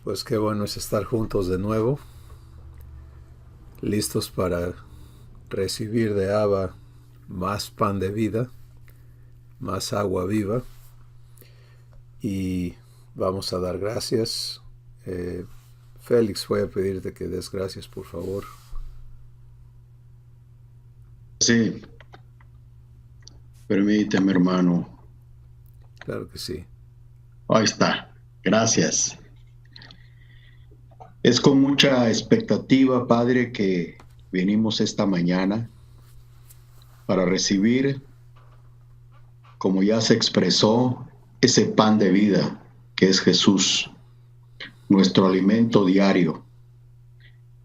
Pues qué bueno es estar juntos de nuevo, listos para recibir de Abba más pan de vida, más agua viva, y vamos a dar gracias. Félix, voy a pedirte que des gracias, por favor. Sí, permíteme, hermano. Claro que sí. Ahí está. Gracias. Es con mucha expectativa, Padre, que venimos esta mañana para recibir, como ya se expresó, ese pan de vida que es Jesús, nuestro alimento diario.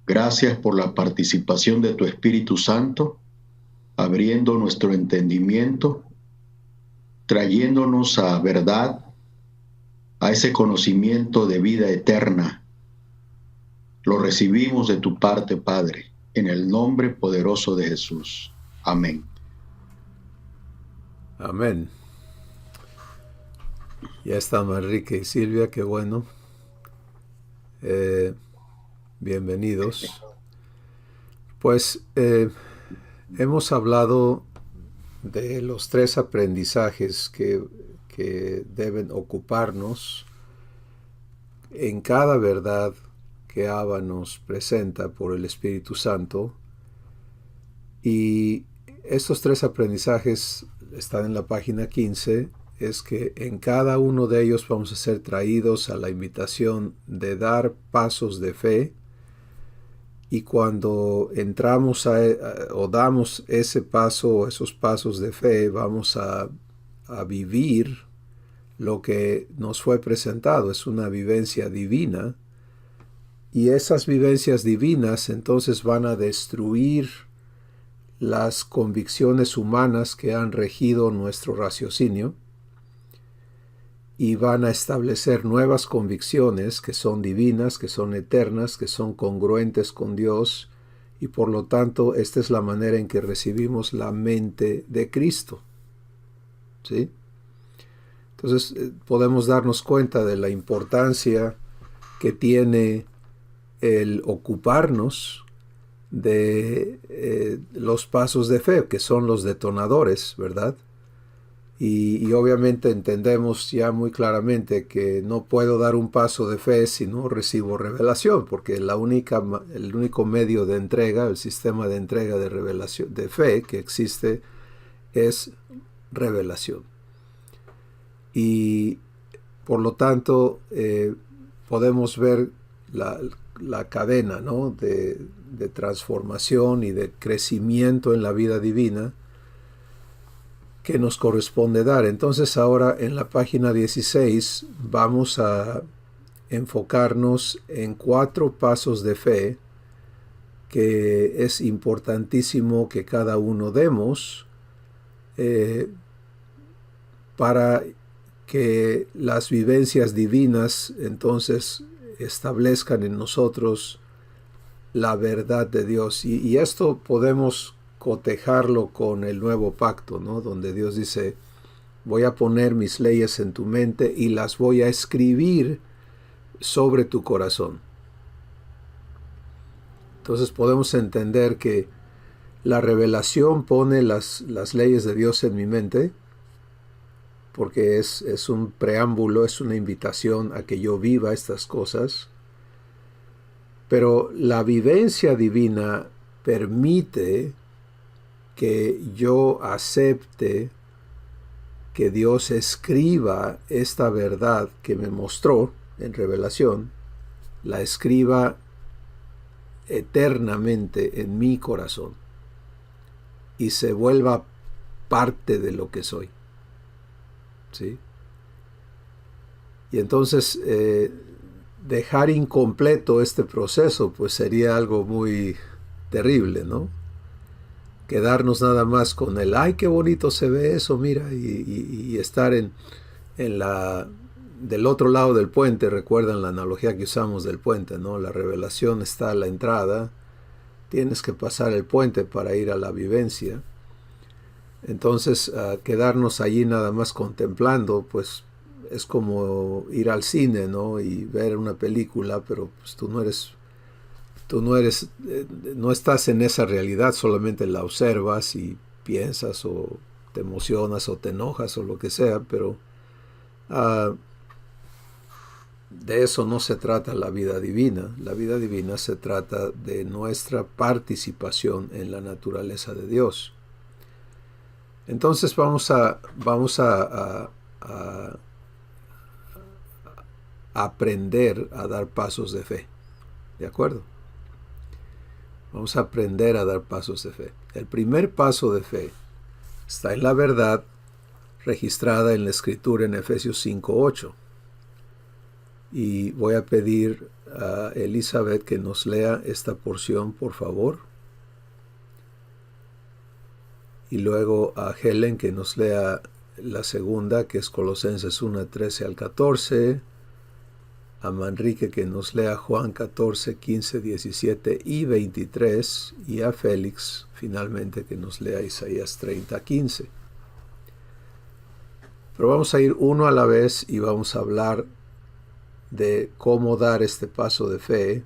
Gracias por la participación de tu Espíritu Santo, abriendo nuestro entendimiento, trayéndonos a verdad, a ese conocimiento de vida eterna. Lo recibimos de tu parte, Padre, en el nombre poderoso de Jesús. Amén. Amén. Ya está Manrique y Silvia, qué bueno. Bienvenidos. Pues hemos hablado de los tres aprendizajes que deben ocuparnos en cada verdad que Abba nos presenta por el Espíritu Santo. Y estos tres aprendizajes están en la página 15. Es que en cada uno de ellos vamos a ser traídos a la invitación de dar pasos de fe, y cuando entramos o damos ese paso o esos pasos de fe, vamos a vivir lo que nos fue presentado. Es una vivencia divina, y esas vivencias divinas entonces van a destruir las convicciones humanas que han regido nuestro raciocinio, y van a establecer nuevas convicciones que son divinas, que son eternas, que son congruentes con Dios, y por lo tanto esta es la manera en que recibimos la mente de Cristo. ¿Sí? Entonces podemos darnos cuenta de la importancia que tiene el ocuparnos de los pasos de fe, que son los detonadores, ¿verdad? Y obviamente entendemos ya muy claramente que no puedo dar un paso de fe si no recibo revelación, porque el único medio de entrega, el sistema de entrega de revelación, de fe que existe, es revelación. Y por lo tanto podemos ver la cadena, ¿no?, de transformación y de crecimiento en la vida divina que nos corresponde dar. Entonces ahora en la página 16 vamos a enfocarnos en 4 pasos de fe que es importantísimo que cada uno demos para que las vivencias divinas entonces establezcan en nosotros la verdad de Dios. Y esto podemos cotejarlo con el nuevo pacto, ¿no?, donde Dios dice: voy a poner mis leyes en tu mente y las voy a escribir sobre tu corazón. Entonces podemos entender que la revelación pone las leyes de Dios en mi mente, porque es un preámbulo, es una invitación a que yo viva estas cosas. Pero la vivencia divina permite que yo acepte que Dios escriba esta verdad que me mostró en revelación, la escriba eternamente en mi corazón y se vuelva parte de lo que soy. ¿Sí? Y entonces dejar incompleto este proceso pues sería algo muy terrible, ¿no? Quedarnos nada más con el ¡ay, qué bonito se ve eso, mira! Y estar en del otro lado del puente. Recuerdan la analogía que usamos del puente, ¿no? La revelación está a la entrada, tienes que pasar el puente para ir a la vivencia. Entonces quedarnos allí nada más contemplando pues es como ir al cine, ¿no? Y ver una película, pero pues no estás en esa realidad, solamente la observas y piensas o te emocionas o te enojas o lo que sea, pero de eso no se trata la vida divina. La vida divina se trata de nuestra participación en la naturaleza de Dios. Entonces vamos a aprender a dar pasos de fe. ¿De acuerdo? Vamos a aprender a dar pasos de fe. El primer paso de fe está en la verdad registrada en la Escritura en Efesios 5:8. Y voy a pedir a Elizabeth que nos lea esta porción, por favor. Y luego a Helen que nos lea la segunda, que es Colosenses 1:13 al 14. A Manrique que nos lea Juan 14, 15, 17 y 23. Y a Félix, finalmente, que nos lea Isaías 30, 15. Pero vamos a ir uno a la vez y vamos a hablar de cómo dar este paso de fe,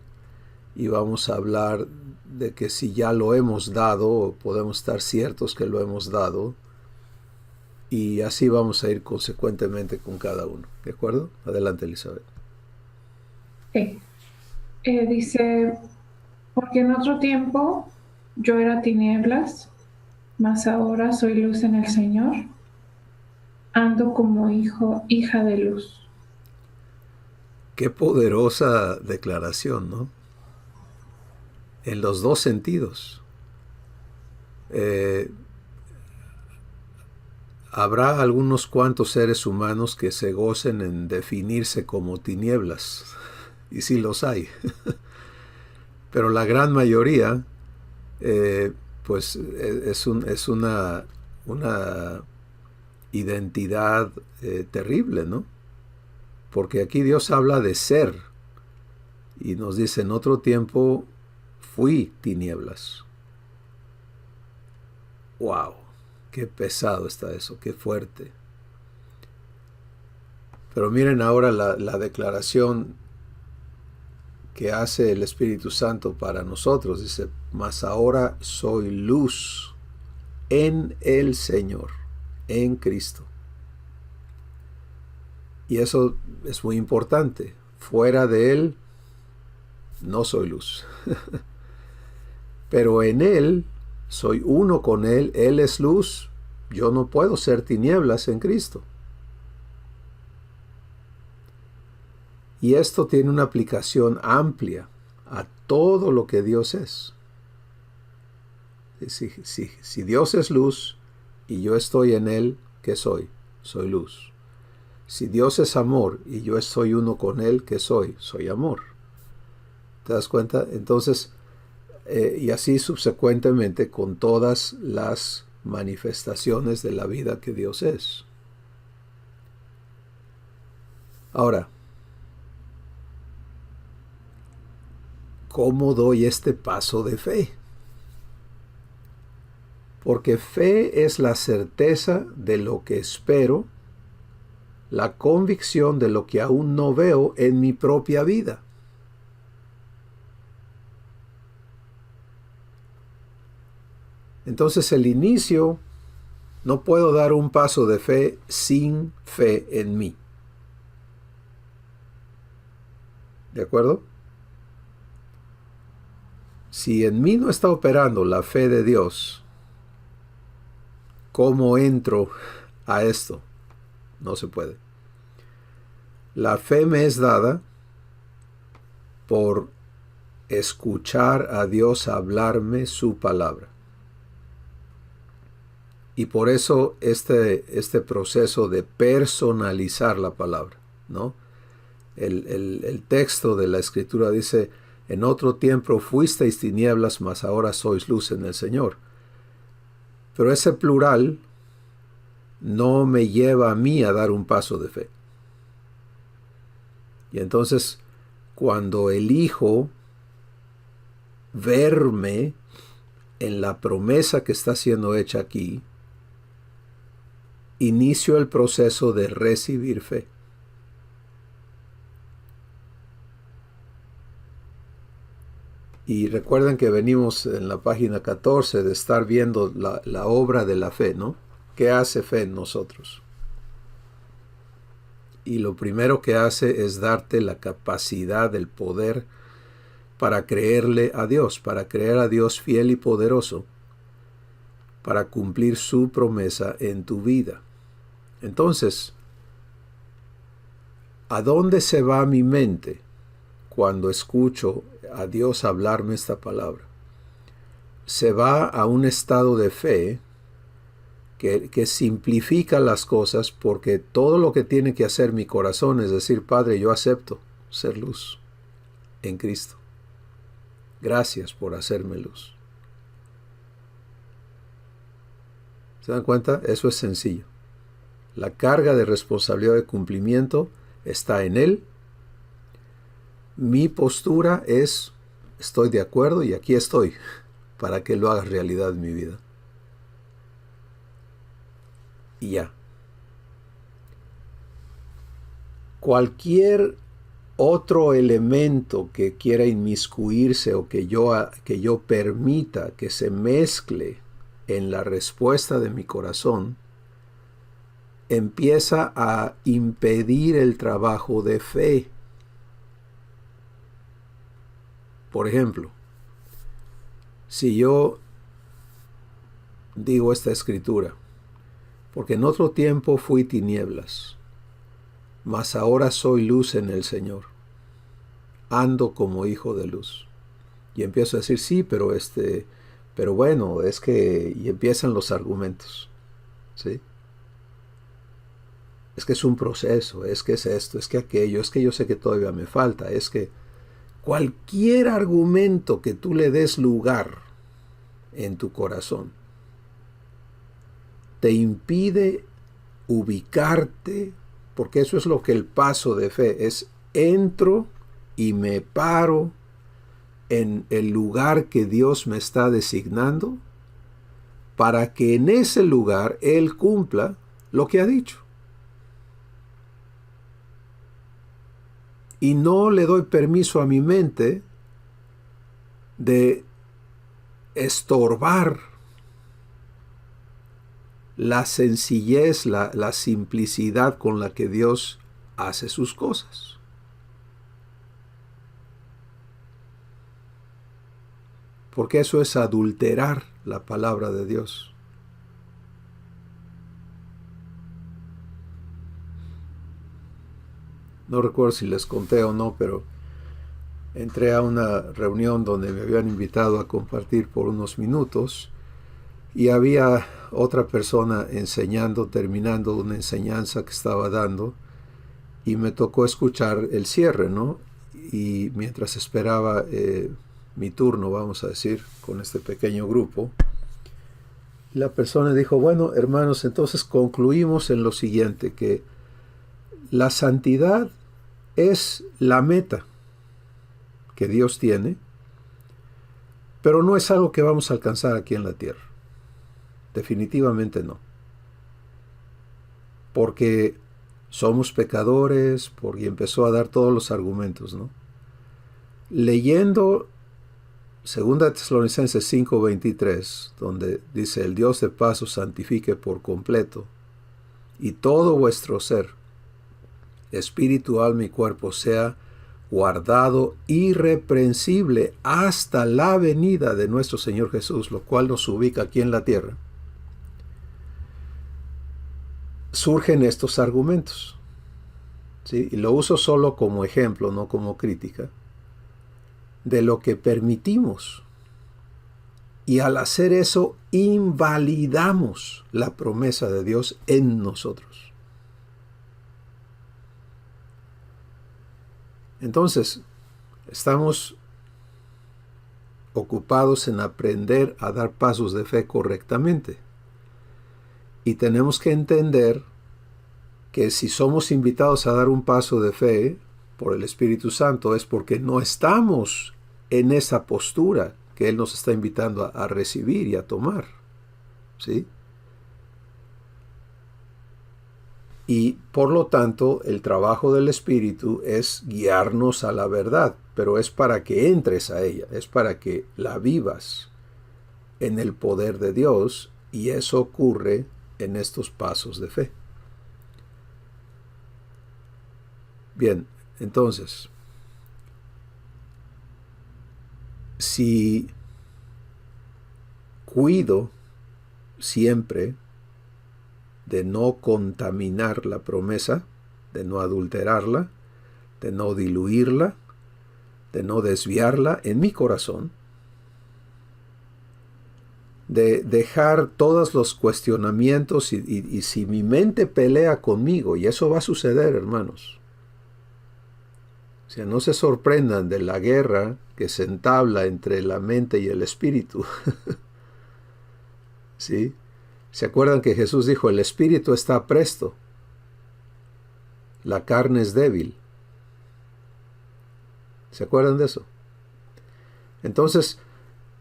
y vamos a hablar de que si ya lo hemos dado, podemos estar ciertos que lo hemos dado, y así vamos a ir consecuentemente con cada uno. ¿De acuerdo? Adelante, Elizabeth. Sí. Dice, porque en otro tiempo yo era tinieblas, mas ahora soy luz en el Señor. Ando como hija de luz. Qué poderosa declaración, ¿no? En los dos sentidos. Habrá algunos cuantos seres humanos que se gocen en definirse como tinieblas, y sí los hay. Pero la gran mayoría, pues es una identidad terrible, ¿no? Porque aquí Dios habla de ser, y nos dice, en otro tiempo fui tinieblas. ¡Wow! ¡Qué pesado está eso! ¡Qué fuerte! Pero miren ahora la declaración que hace el Espíritu Santo para nosotros. Dice, mas ahora soy luz en el Señor, en Cristo. Y eso es muy importante. Fuera de Él, no soy luz. Pero en Él, soy uno con Él. Él es luz. Yo no puedo ser tinieblas en Cristo. Y esto tiene una aplicación amplia a todo lo que Dios es. Si Dios es luz y yo estoy en Él, ¿qué soy? Soy luz. Si Dios es amor y yo soy uno con Él, ¿qué soy? Soy amor. ¿Te das cuenta? Entonces, y así subsecuentemente con todas las manifestaciones de la vida que Dios es. Ahora, ¿cómo doy este paso de fe? Porque fe es la certeza de lo que espero, la convicción de lo que aún no veo en mi propia vida. Entonces el inicio, no puedo dar un paso de fe sin fe en mí. ¿De acuerdo? Si en mí no está operando la fe de Dios, ¿cómo entro a esto? No se puede. La fe me es dada por escuchar a Dios hablarme su palabra. Y por eso este proceso de personalizar la palabra, ¿no? El texto de la Escritura dice, en otro tiempo fuisteis tinieblas, mas ahora sois luz en el Señor. Pero ese plural no me lleva a mí a dar un paso de fe. Y entonces, cuando elijo verme en la promesa que está siendo hecha aquí, inicio el proceso de recibir fe. Y recuerden que venimos en la página 14 de estar viendo la obra de la fe, ¿no? ¿Qué hace fe en nosotros? Y lo primero que hace es darte la capacidad, el poder para creerle a Dios, para creer a Dios fiel y poderoso, para cumplir su promesa en tu vida. Entonces, ¿a dónde se va mi mente cuando escucho a Dios hablarme esta palabra? Se va a un estado de fe que simplifica las cosas, porque todo lo que tiene que hacer mi corazón es decir, Padre, yo acepto ser luz en Cristo. Gracias por hacerme luz. ¿Se dan cuenta? Eso es sencillo. La carga de responsabilidad de cumplimiento está en Él. Mi postura es, estoy de acuerdo y aquí estoy para que lo hagas realidad en mi vida. Y ya. Cualquier otro elemento que quiera inmiscuirse o que yo permita que se mezcle en la respuesta de mi corazón, empieza a impedir el trabajo de fe. Por ejemplo, si yo digo esta escritura, porque en otro tiempo fui tinieblas, mas ahora soy luz en el Señor, ando como hijo de luz. Y empiezo a decir, sí, pero bueno, es que, y empiezan los argumentos, ¿sí? Es que es un proceso, es que es esto, es que aquello, es que yo sé que todavía me falta, es que cualquier argumento que tú le des lugar en tu corazón te impide ubicarte, porque eso es lo que el paso de fe es. Entro y me paro en el lugar que Dios me está designando para que en ese lugar Él cumpla lo que ha dicho. Y no le doy permiso a mi mente de estorbar la sencillez, la simplicidad con la que Dios hace sus cosas. Porque eso es adulterar la palabra de Dios. No recuerdo si les conté o no, pero entré a una reunión donde me habían invitado a compartir por unos minutos y había otra persona enseñando, terminando una enseñanza que estaba dando, y me tocó escuchar el cierre, ¿no? Y mientras esperaba mi turno, vamos a decir, con este pequeño grupo, la persona dijo, bueno, hermanos, entonces concluimos en lo siguiente, que la santidad es la meta que Dios tiene, pero no es algo que vamos a alcanzar aquí en la tierra. Definitivamente no. Porque somos pecadores, porque empezó a dar todos los argumentos, ¿no? Leyendo 2 Tesalonicenses 5:23, donde dice, el Dios de paz os santifique por completo, y todo vuestro ser, espíritu, alma y cuerpo, sea guardado irreprensible hasta la venida de nuestro Señor Jesús, lo cual nos ubica aquí en la tierra. Surgen estos argumentos, ¿sí? Y lo uso solo como ejemplo, no como crítica, de lo que permitimos. Y al hacer eso, invalidamos la promesa de Dios en nosotros. Entonces, estamos ocupados en aprender a dar pasos de fe correctamente. Y tenemos que entender que si somos invitados a dar un paso de fe por el Espíritu Santo es porque no estamos en esa postura que Él nos está invitando a recibir y a tomar, ¿sí? Y por lo tanto, el trabajo del Espíritu es guiarnos a la verdad, pero es para que entres a ella, es para que la vivas en el poder de Dios, y eso ocurre en estos pasos de fe. Bien, entonces, si cuido siempre de no contaminar la promesa, de no adulterarla, de no diluirla, de no desviarla en mi corazón, de dejar todos los cuestionamientos y si mi mente pelea conmigo, y eso va a suceder, hermanos. O sea, no se sorprendan de la guerra que se entabla entre la mente y el espíritu. ¿Sí? ¿Se acuerdan que Jesús dijo, el espíritu está presto, la carne es débil? ¿Se acuerdan de eso? Entonces,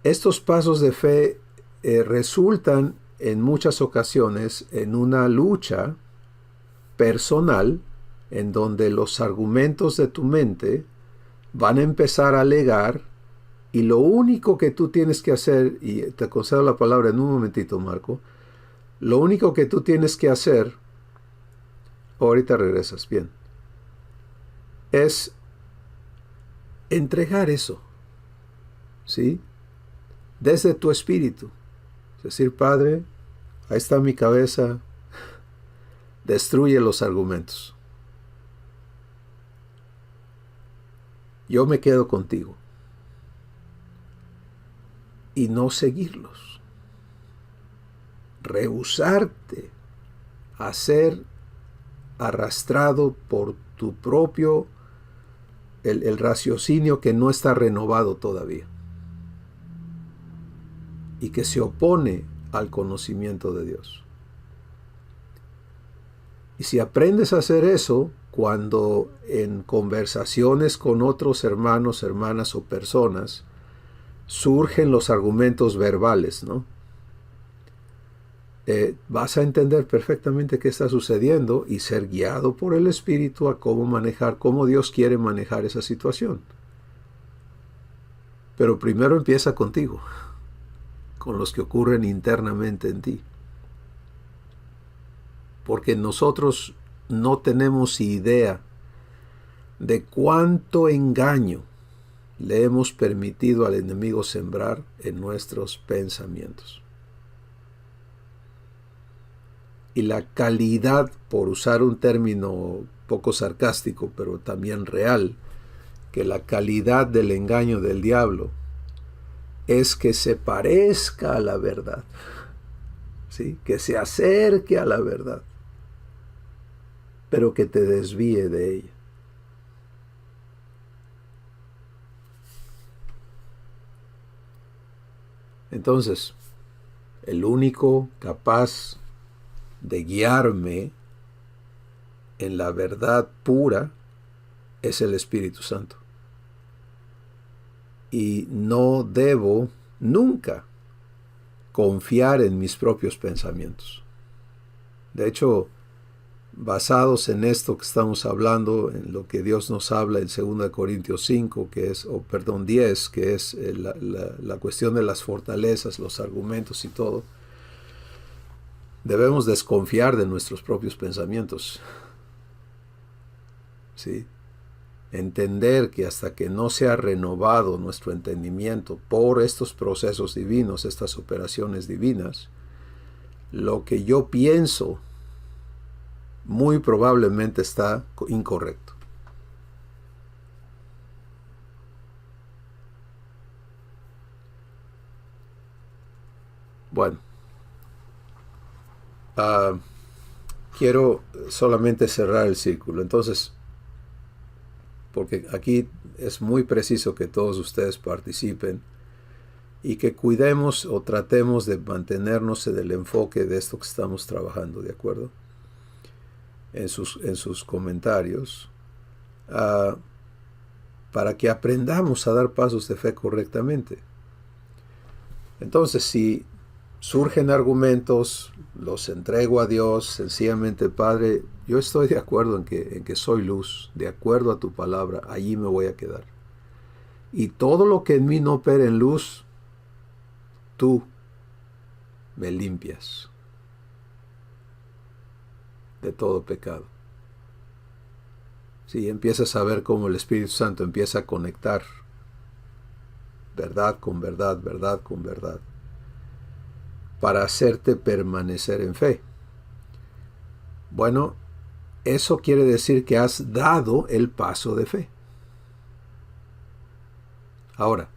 estos pasos de fe resultan en muchas ocasiones en una lucha personal en donde los argumentos de tu mente van a empezar a alegar, y lo único que tú tienes que hacer, y te concedo la palabra en un momentito, Marco, lo único que tú tienes que hacer, ahorita regresas, bien, es entregar eso, ¿sí? Desde tu espíritu. Es decir, Padre, ahí está mi cabeza, destruye los argumentos. Yo me quedo contigo. Y no seguirlos. Rehusarte a ser arrastrado por tu propio, el raciocinio que no está renovado todavía y que se opone al conocimiento de Dios. Y si aprendes a hacer eso, cuando en conversaciones con otros hermanos, hermanas o personas surgen los argumentos verbales, ¿no? Vas a entender perfectamente qué está sucediendo y ser guiado por el Espíritu a cómo manejar, cómo Dios quiere manejar esa situación. Pero primero empieza contigo, con los que ocurren internamente en ti. Porque nosotros no tenemos idea de cuánto engaño le hemos permitido al enemigo sembrar en nuestros pensamientos. Y la calidad, por usar un término poco sarcástico, pero también real, que la calidad del engaño del diablo es que se parezca a la verdad, ¿sí? Que se acerque a la verdad, pero que te desvíe de ella. Entonces, el único capaz de guiarme en la verdad pura es el Espíritu Santo. Y no debo nunca confiar en mis propios pensamientos. De hecho, basados en esto que estamos hablando, en lo que Dios nos habla en 2 Corintios 5, que es, 10, que es la cuestión de las fortalezas, los argumentos y todo, debemos desconfiar de nuestros propios pensamientos. ¿Sí? Entender que hasta que no sea renovado nuestro entendimiento por estos procesos divinos, estas operaciones divinas, lo que yo pienso muy probablemente está incorrecto. Bueno, quiero solamente cerrar el círculo. Entonces, porque aquí es muy preciso que todos ustedes participen y que cuidemos o tratemos de mantenernos en el enfoque de esto que estamos trabajando, ¿de acuerdo? En sus comentarios, para que aprendamos a dar pasos de fe correctamente. Entonces, si surgen argumentos, los entrego a Dios, sencillamente, Padre, Yo estoy de acuerdo en que soy luz, de acuerdo a tu palabra, allí me voy a quedar. Y todo lo que en mí no opera en luz, tú me limpias de todo pecado. Sí, empiezas a ver cómo el Espíritu Santo empieza a conectar verdad con verdad, verdad con verdad, para hacerte permanecer en fe. Bueno, eso quiere decir que has dado el paso de fe. Ahora,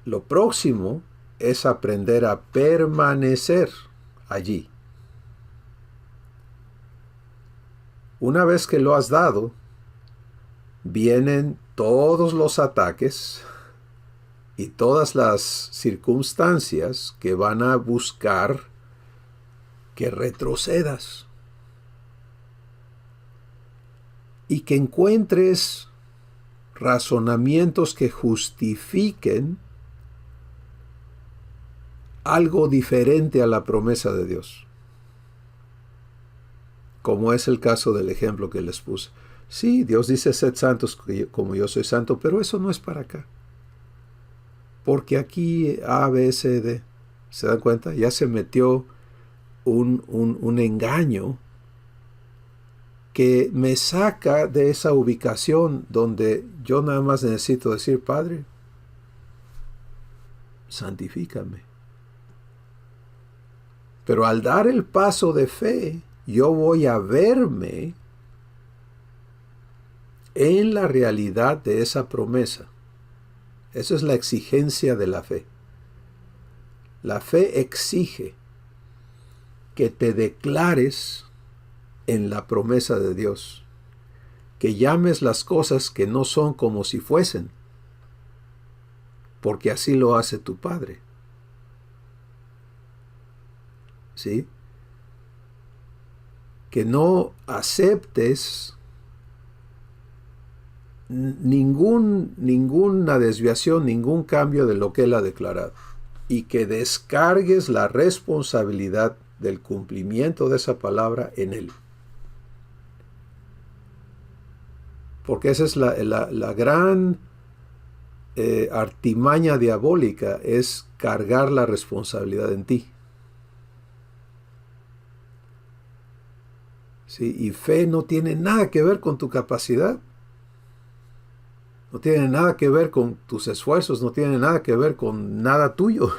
lo próximo es aprender a permanecer allí. Una vez que lo has dado, vienen todos los ataques y todas las circunstancias que van a buscar que retrocedas y que encuentres razonamientos que justifiquen algo diferente a la promesa de Dios. Como es el caso del ejemplo que les puse. Sí, Dios dice, sed santos como yo soy santo, pero eso no es para acá. Porque aquí A, B, C, D, ¿se dan cuenta? Ya se metió un engaño que me saca de esa ubicación donde yo nada más necesito decir, Padre, santifícame. Pero al dar el paso de fe, yo voy a verme en la realidad de esa promesa. Esa es la exigencia de la fe. La fe exige que te declares en la promesa de Dios, que llames las cosas que no son como si fuesen, porque así lo hace tu Padre. ¿Sí? Que no aceptes ninguna desviación, ningún cambio de lo que Él ha declarado, y que descargues la responsabilidad del cumplimiento de esa palabra en Él. Porque esa es la gran artimaña diabólica, es cargar la responsabilidad en ti. ¿Sí? Y fe no tiene nada que ver con tu capacidad. No tiene nada que ver con tus esfuerzos, no tiene nada que ver con nada tuyo.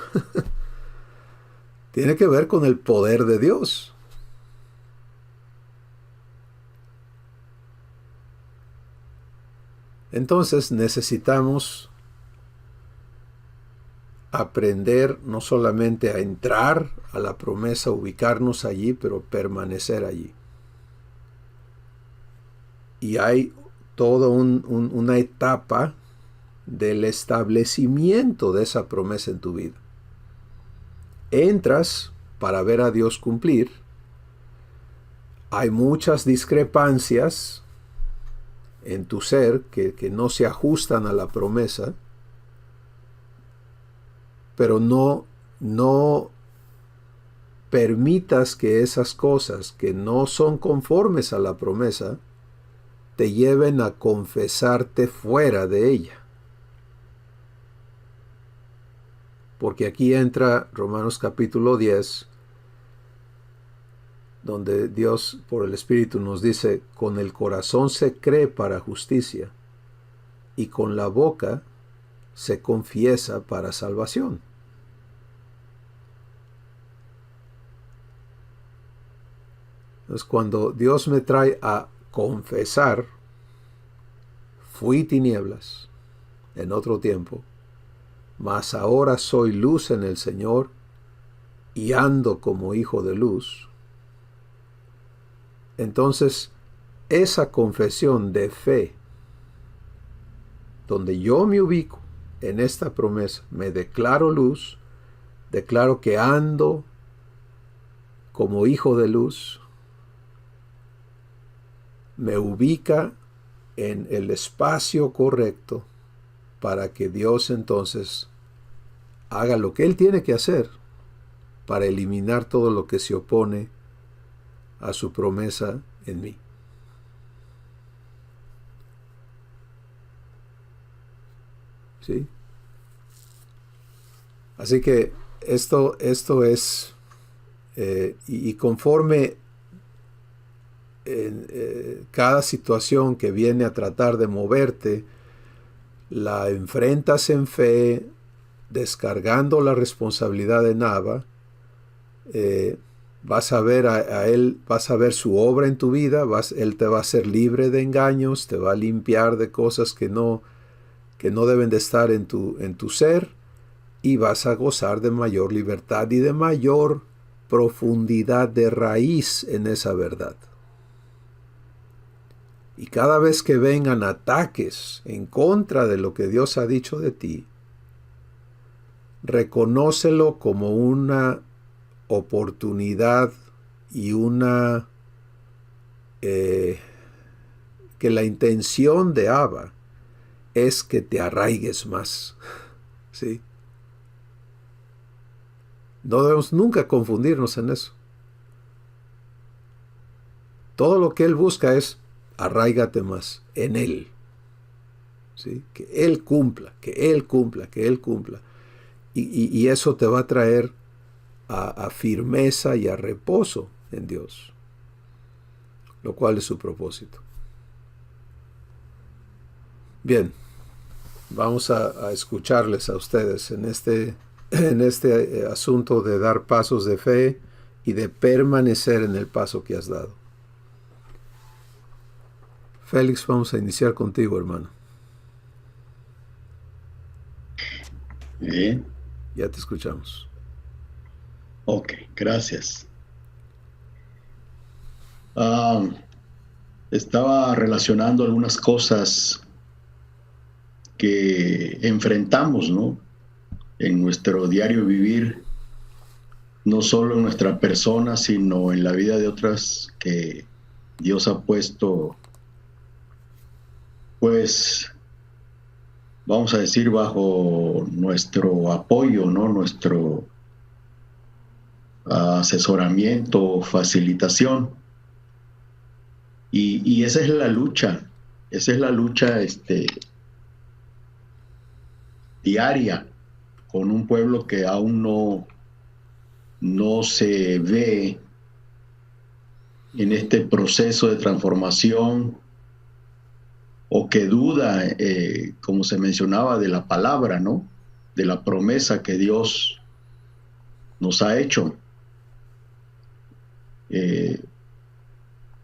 Tiene que ver con el poder de Dios. Entonces necesitamos aprender no solamente a entrar a la promesa, ubicarnos allí, pero permanecer allí. Y hay toda una etapa del establecimiento de esa promesa en tu vida. Entras para ver a Dios cumplir. Hay muchas discrepancias en tu ser que no se ajustan a la promesa, pero no permitas que esas cosas que no son conformes a la promesa te lleven a confesarte fuera de ella. Porque aquí entra Romanos capítulo 10, donde Dios por el Espíritu nos dice, con el corazón se cree para justicia y con la boca se confiesa para salvación. Entonces, cuando Dios me trae a confesar, fui tinieblas en otro tiempo, mas ahora soy luz en el Señor y ando como hijo de luz. Entonces, esa confesión de fe, donde yo me ubico en esta promesa, me declaro luz, declaro que ando como hijo de luz, me ubica en el espacio correcto para que Dios entonces haga lo que Él tiene que hacer para eliminar todo lo que se opone a su promesa en mí. ¿Sí? Así que esto es, y conforme cada situación que viene a tratar de moverte, la enfrentas en fe, descargando la responsabilidad en Abba, vas a ver a Él, vas a ver su obra en tu vida, Él te va a hacer libre de engaños, te va a limpiar de cosas que no deben de estar en tu ser, y vas a gozar de mayor libertad y de mayor profundidad de raíz en esa verdad. Y cada vez que vengan ataques en contra de lo que Dios ha dicho de ti, reconócelo como una oportunidad y que la intención de Abba es que te arraigues más. ¿Sí? No debemos nunca confundirnos en eso. Todo lo que Él busca es arráigate más en Él. ¿Sí? Que Él cumpla, que Él cumpla, que Él cumpla. Y eso te va a traer a firmeza y a reposo en Dios, lo cual es su propósito. Bien, vamos a escucharles a ustedes en este asunto de dar pasos de fe y de permanecer en el paso que has dado. Félix, vamos a iniciar contigo, hermano. Bien. Ya te escuchamos. Ok, gracias. Estaba relacionando algunas cosas que enfrentamos, ¿no?, en nuestro diario vivir, no solo en nuestra persona, sino en la vida de otras que Dios ha puesto, pues, vamos a decir, bajo nuestro apoyo, ¿no?, nuestro asesoramiento, facilitación. Y esa es la lucha, diaria con un pueblo que aún no se ve en este proceso de transformación, o que duda, como se mencionaba, de la palabra, ¿no?, de la promesa que Dios nos ha hecho.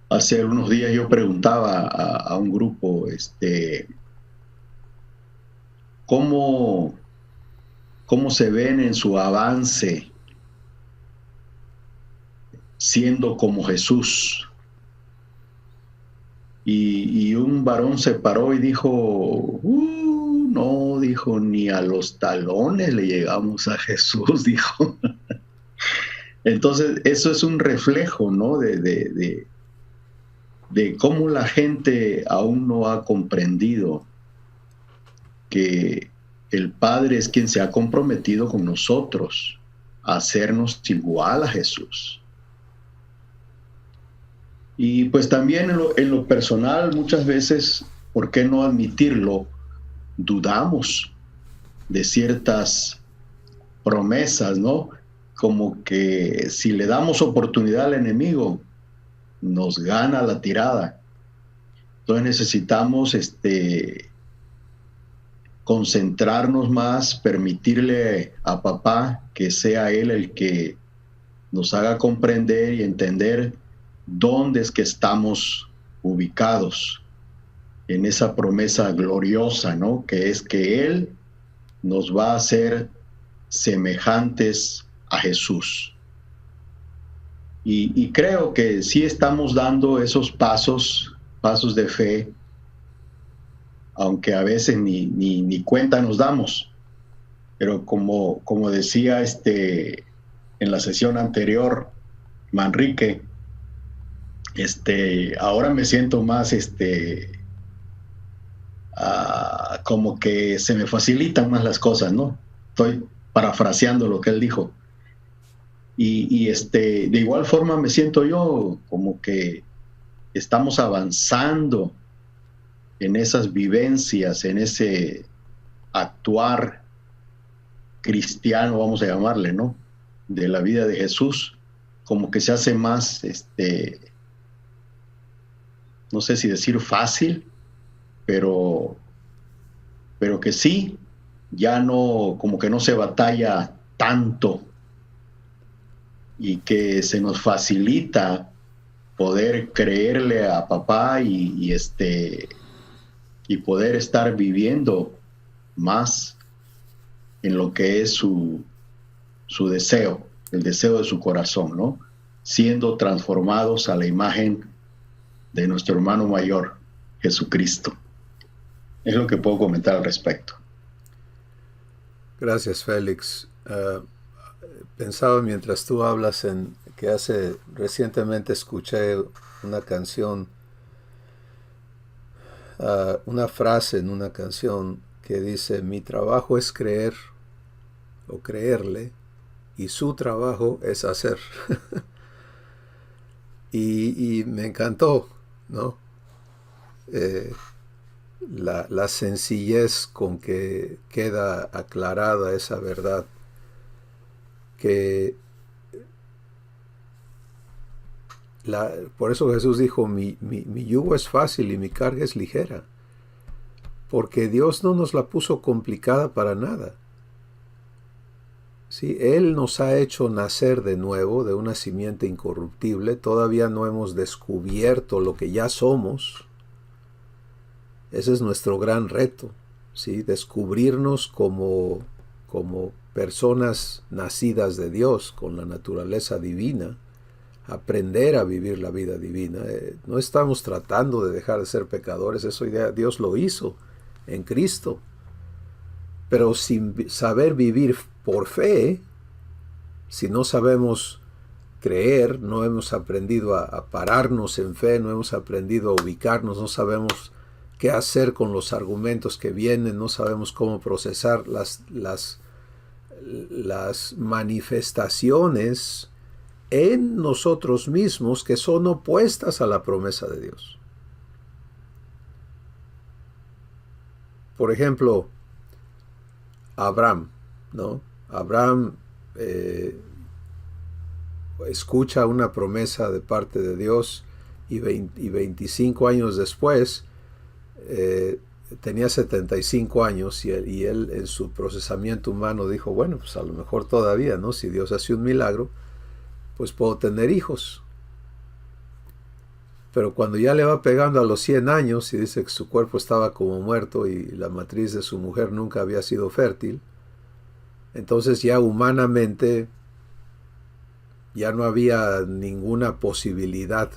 Hace unos días yo preguntaba a un grupo, ¿cómo se ven en su avance siendo como Jesús? Y un varón se paró y dijo, no, dijo, ni a los talones le llegamos a Jesús, dijo. Entonces, eso es un reflejo, ¿no?, de cómo la gente aún no ha comprendido que el Padre es quien se ha comprometido con nosotros a hacernos igual a Jesús. Y pues también en lo personal, muchas veces, ¿por qué no admitirlo?, dudamos de ciertas promesas, ¿no? Como que si le damos oportunidad al enemigo, nos gana la tirada. Entonces necesitamos concentrarnos más, permitirle a papá que sea él el que nos haga comprender y entender dónde es que estamos ubicados en esa promesa gloriosa, ¿no?, que es que él nos va a hacer semejantes a Jesús. Y creo que sí estamos dando esos pasos de fe, aunque a veces ni cuenta nos damos. Pero como decía en la sesión anterior, Manrique, ahora me siento más como que se me facilitan más las cosas, ¿no? Estoy parafraseando lo que él dijo. De igual forma me siento yo como que estamos avanzando en esas vivencias, en ese actuar cristiano, vamos a llamarle, ¿no? De la vida de Jesús, como que se hace más, no sé si decir fácil, pero que sí, ya no, como que no se batalla tanto y que se nos facilita poder creerle a papá y poder estar viviendo más en lo que es su deseo, el deseo de su corazón, ¿no? Siendo transformados a la imagen de nuestro hermano mayor, Jesucristo. Es lo que puedo comentar al respecto. Gracias, Félix. Pensaba mientras tú hablas en que recientemente escuché una canción, una frase en una canción que dice: mi trabajo es creer o creerle y su trabajo es hacer. y me encantó, ¿no? La sencillez con que queda aclarada esa verdad, que por eso Jesús dijo: mi yugo es fácil y mi carga es ligera, porque Dios no nos la puso complicada para nada. ¿Sí? Él nos ha hecho nacer de nuevo de una simiente incorruptible. Todavía no hemos descubierto lo que ya somos. Ese es nuestro gran reto, ¿sí? Descubrirnos como personas nacidas de Dios, con la naturaleza divina, aprender a vivir la vida divina. No estamos tratando de dejar de ser pecadores, eso ya Dios lo hizo en Cristo. Pero sin saber vivir por fe, si no sabemos creer, no hemos aprendido a pararnos en fe, no hemos aprendido a ubicarnos, no sabemos qué hacer con los argumentos que vienen, no sabemos cómo procesar las manifestaciones en nosotros mismos que son opuestas a la promesa de Dios. Por ejemplo, Abraham, ¿no? Abraham escucha una promesa de parte de Dios y 25 años después tenía 75 años y él en su procesamiento humano dijo: bueno, pues a lo mejor todavía, ¿no? Si Dios hace un milagro, pues puedo tener hijos. Pero cuando ya le va pegando a los 100 años y dice que su cuerpo estaba como muerto y la matriz de su mujer nunca había sido fértil, entonces ya humanamente ya no había ninguna posibilidad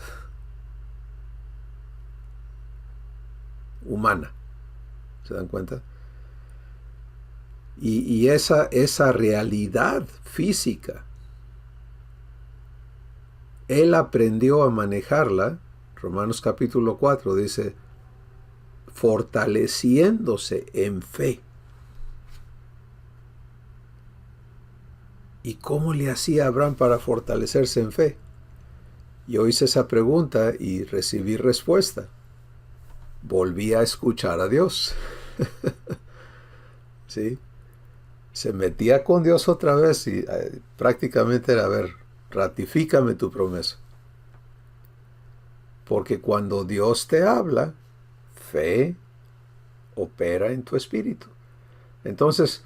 humana. ¿Se dan cuenta? Y esa realidad física, él aprendió a manejarla. Romanos capítulo 4 dice: fortaleciéndose en fe. ¿Y cómo le hacía Abraham para fortalecerse en fe? Yo hice esa pregunta y recibí respuesta. Volví a escuchar a Dios. ¿Sí? Se metía con Dios otra vez y prácticamente era: a ver, ratifícame tu promesa. Porque cuando Dios te habla, fe opera en tu espíritu. Entonces,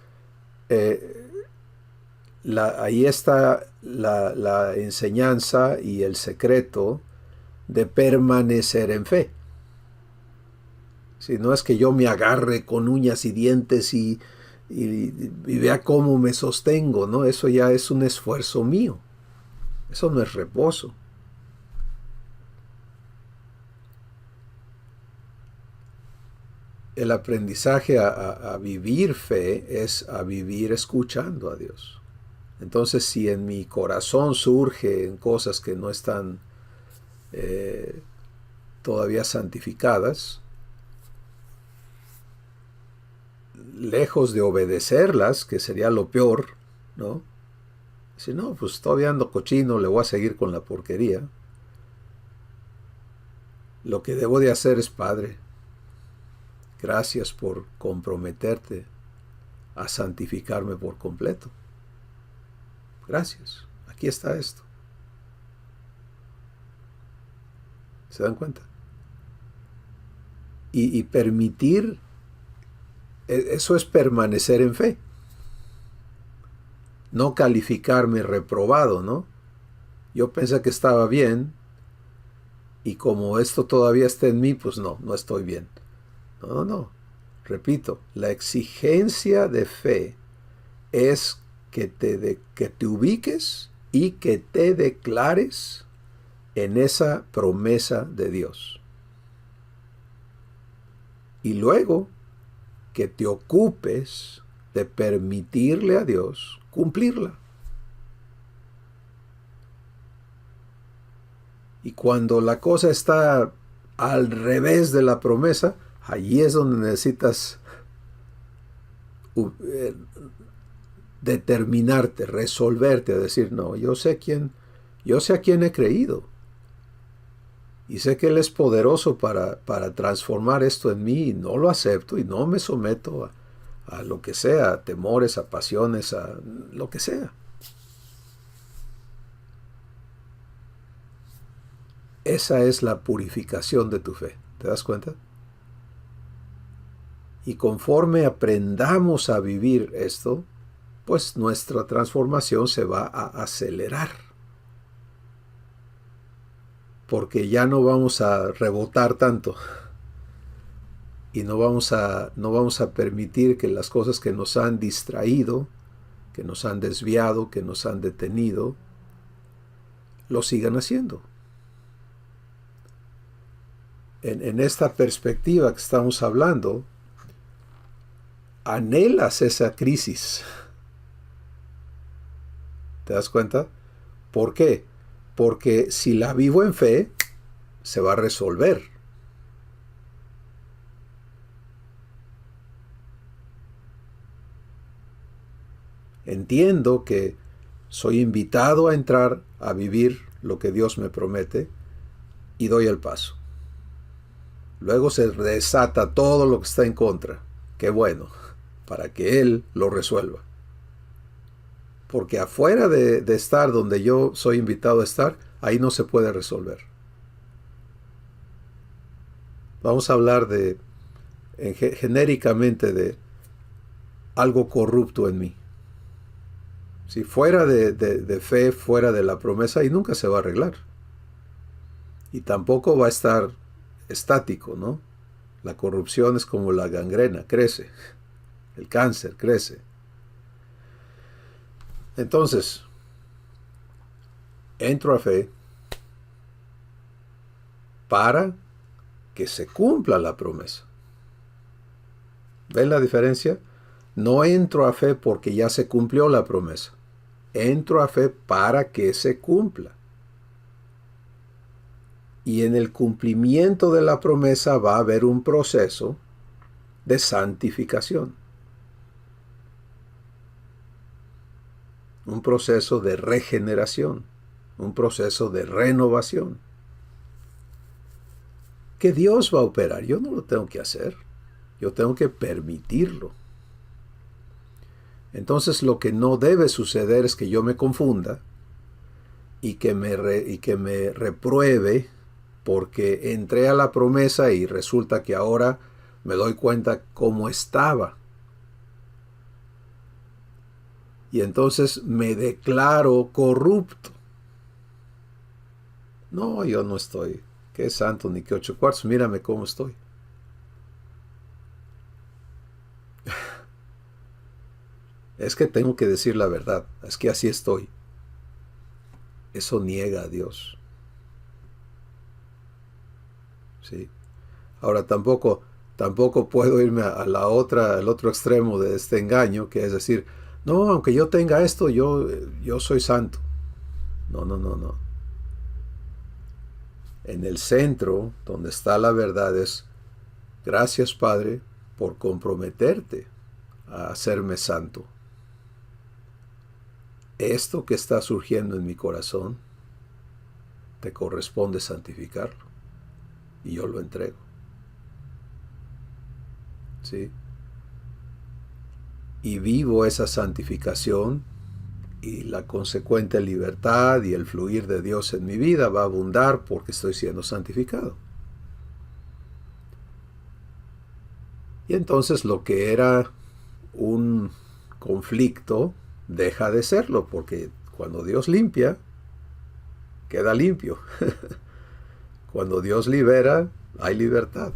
ahí está la enseñanza y el secreto de permanecer en fe. Si no es que yo me agarre con uñas y dientes y vea cómo me sostengo, ¿no? Eso ya es un esfuerzo mío. Eso no es reposo. El aprendizaje a vivir fe es a vivir escuchando a Dios. Entonces, si en mi corazón surgen cosas que no están todavía santificadas, lejos de obedecerlas, que sería lo peor, ¿no? Si no, pues todavía ando cochino, le voy a seguir con la porquería. Lo que debo de hacer es, Padre, gracias por comprometerte a santificarme por completo. Gracias. Aquí está esto. ¿Se dan cuenta? Y permitir, eso es permanecer en fe. No calificarme reprobado, ¿no? Yo pensé que estaba bien y como esto todavía está en mí, pues no estoy bien. No. Repito, la exigencia de fe es que te ubiques y que te declares en esa promesa de Dios. Y luego que te ocupes de permitirle a Dios cumplirla. Y cuando la cosa está al revés de la promesa, allí es donde necesitas determinarte, resolverte, a decir, no, yo sé a quién he creído. Y sé que Él es poderoso para transformar esto en mí, y no lo acepto y no me someto a lo que sea, a temores, a pasiones, a lo que sea. Esa es la purificación de tu fe. ¿Te das cuenta? Y conforme aprendamos a vivir esto, pues nuestra transformación se va a acelerar. Porque ya no vamos a rebotar tanto. Y no vamos a permitir que las cosas que nos han distraído, que nos han desviado, que nos han detenido, lo sigan haciendo. En esta perspectiva que estamos hablando, anhelas esa crisis. ¿Te das cuenta? ¿Por qué? Porque si la vivo en fe, se va a resolver. Entiendo que soy invitado a entrar a vivir lo que Dios me promete y doy el paso. Luego se desata todo lo que está en contra. Qué bueno, para que Él lo resuelva. Porque afuera de estar donde yo soy invitado a estar, ahí no se puede resolver. Vamos a hablar genéricamente de algo corrupto en mí. Si fuera de fe, fuera de la promesa, y nunca se va a arreglar. Y tampoco va a estar estático, ¿no? La corrupción es como la gangrena, crece. El cáncer crece. Entonces, entro a fe para que se cumpla la promesa. ¿Ven la diferencia? No entro a fe porque ya se cumplió la promesa. Entro a fe para que se cumpla. Y en el cumplimiento de la promesa va a haber un proceso de santificación. Un proceso de regeneración. Un proceso de renovación. Que Dios va a operar. Yo no lo tengo que hacer. Yo tengo que permitirlo. Entonces lo que no debe suceder es que yo me confunda y que me repruebe porque entré a la promesa y resulta que ahora me doy cuenta cómo estaba. Y entonces me declaro corrupto. No, yo no estoy. Qué santo ni qué 8 cuartos. Mírame cómo estoy. Es que tengo que decir la verdad. Es que así estoy. Eso niega a Dios. ¿Sí? Ahora tampoco puedo irme al otro extremo de este engaño, que es decir, no, aunque yo tenga esto, yo soy santo. No. En el centro, donde está la verdad, es gracias, Padre, por comprometerte a hacerme santo. esto que está surgiendo en mi corazón, te corresponde santificarlo. Y yo lo entrego. ¿Sí? Y vivo esa santificación, y la consecuente libertad y el fluir de Dios en mi vida va a abundar porque estoy siendo santificado. Y entonces lo que era un conflicto deja de serlo, porque cuando Dios limpia, queda limpio. Cuando Dios libera, hay libertad.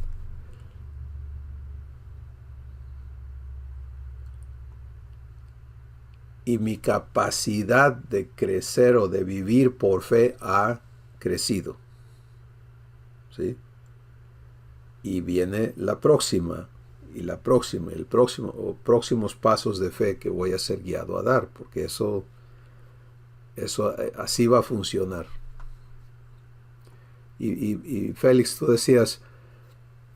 Y mi capacidad de crecer o de vivir por fe ha crecido. ¿Sí? Y viene la próxima, y la próxima, el próximo, o próximos pasos de fe que voy a ser guiado a dar, porque eso así va a funcionar. Y Félix, tú decías,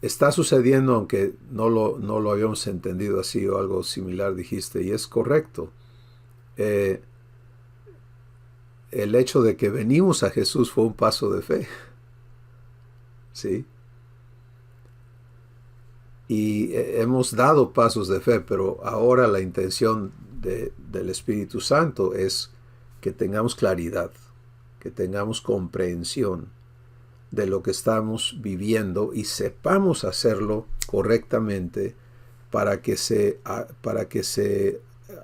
está sucediendo, aunque no lo habíamos entendido así o algo similar dijiste, y es correcto. El hecho de que venimos a Jesús fue un paso de fe. ¿Sí? Y hemos dado pasos de fe, pero ahora la intención del Espíritu Santo es que tengamos claridad, que tengamos comprensión de lo que estamos viviendo y sepamos hacerlo correctamente para que se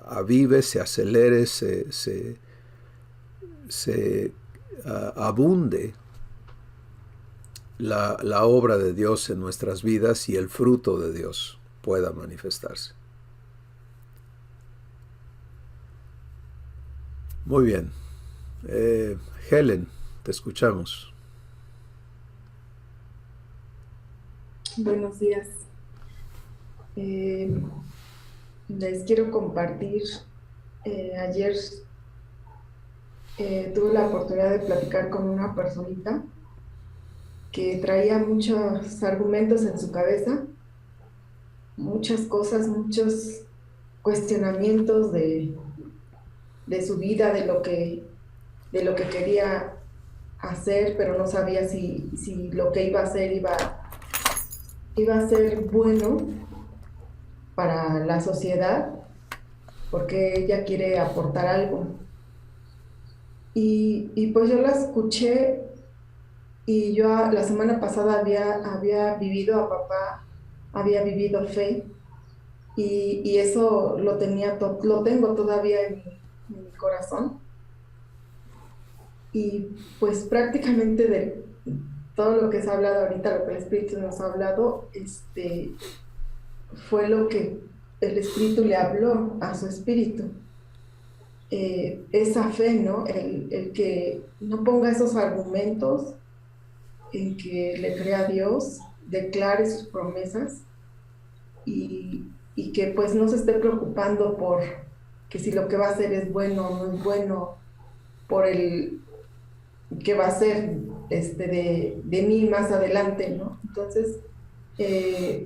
avive, se acelere, se abunde la obra de Dios en nuestras vidas y el fruto de Dios pueda manifestarse. Muy bien. Helen, te escuchamos. Buenos días. Les quiero compartir. Ayer tuve la oportunidad de platicar con una personita que traía muchos argumentos en su cabeza, muchas cosas, muchos cuestionamientos de su vida, de lo que quería hacer, pero no sabía si lo que iba a hacer iba a ser bueno para la sociedad, porque ella quiere aportar algo. Y pues yo la escuché, y yo la semana pasada había vivido a papá, había vivido fe, y eso lo tengo todavía en mi corazón. Y pues prácticamente de todo lo que se ha hablado ahorita, lo que el Espíritu nos ha hablado, fue lo que el Espíritu le habló a su espíritu. Esa fe, ¿no? El que no ponga esos argumentos, en que le crea a Dios, declare sus promesas, y que pues no se esté preocupando por que si lo que va a hacer es bueno o no es bueno, por el que va a ser de mí más adelante, ¿no? Entonces,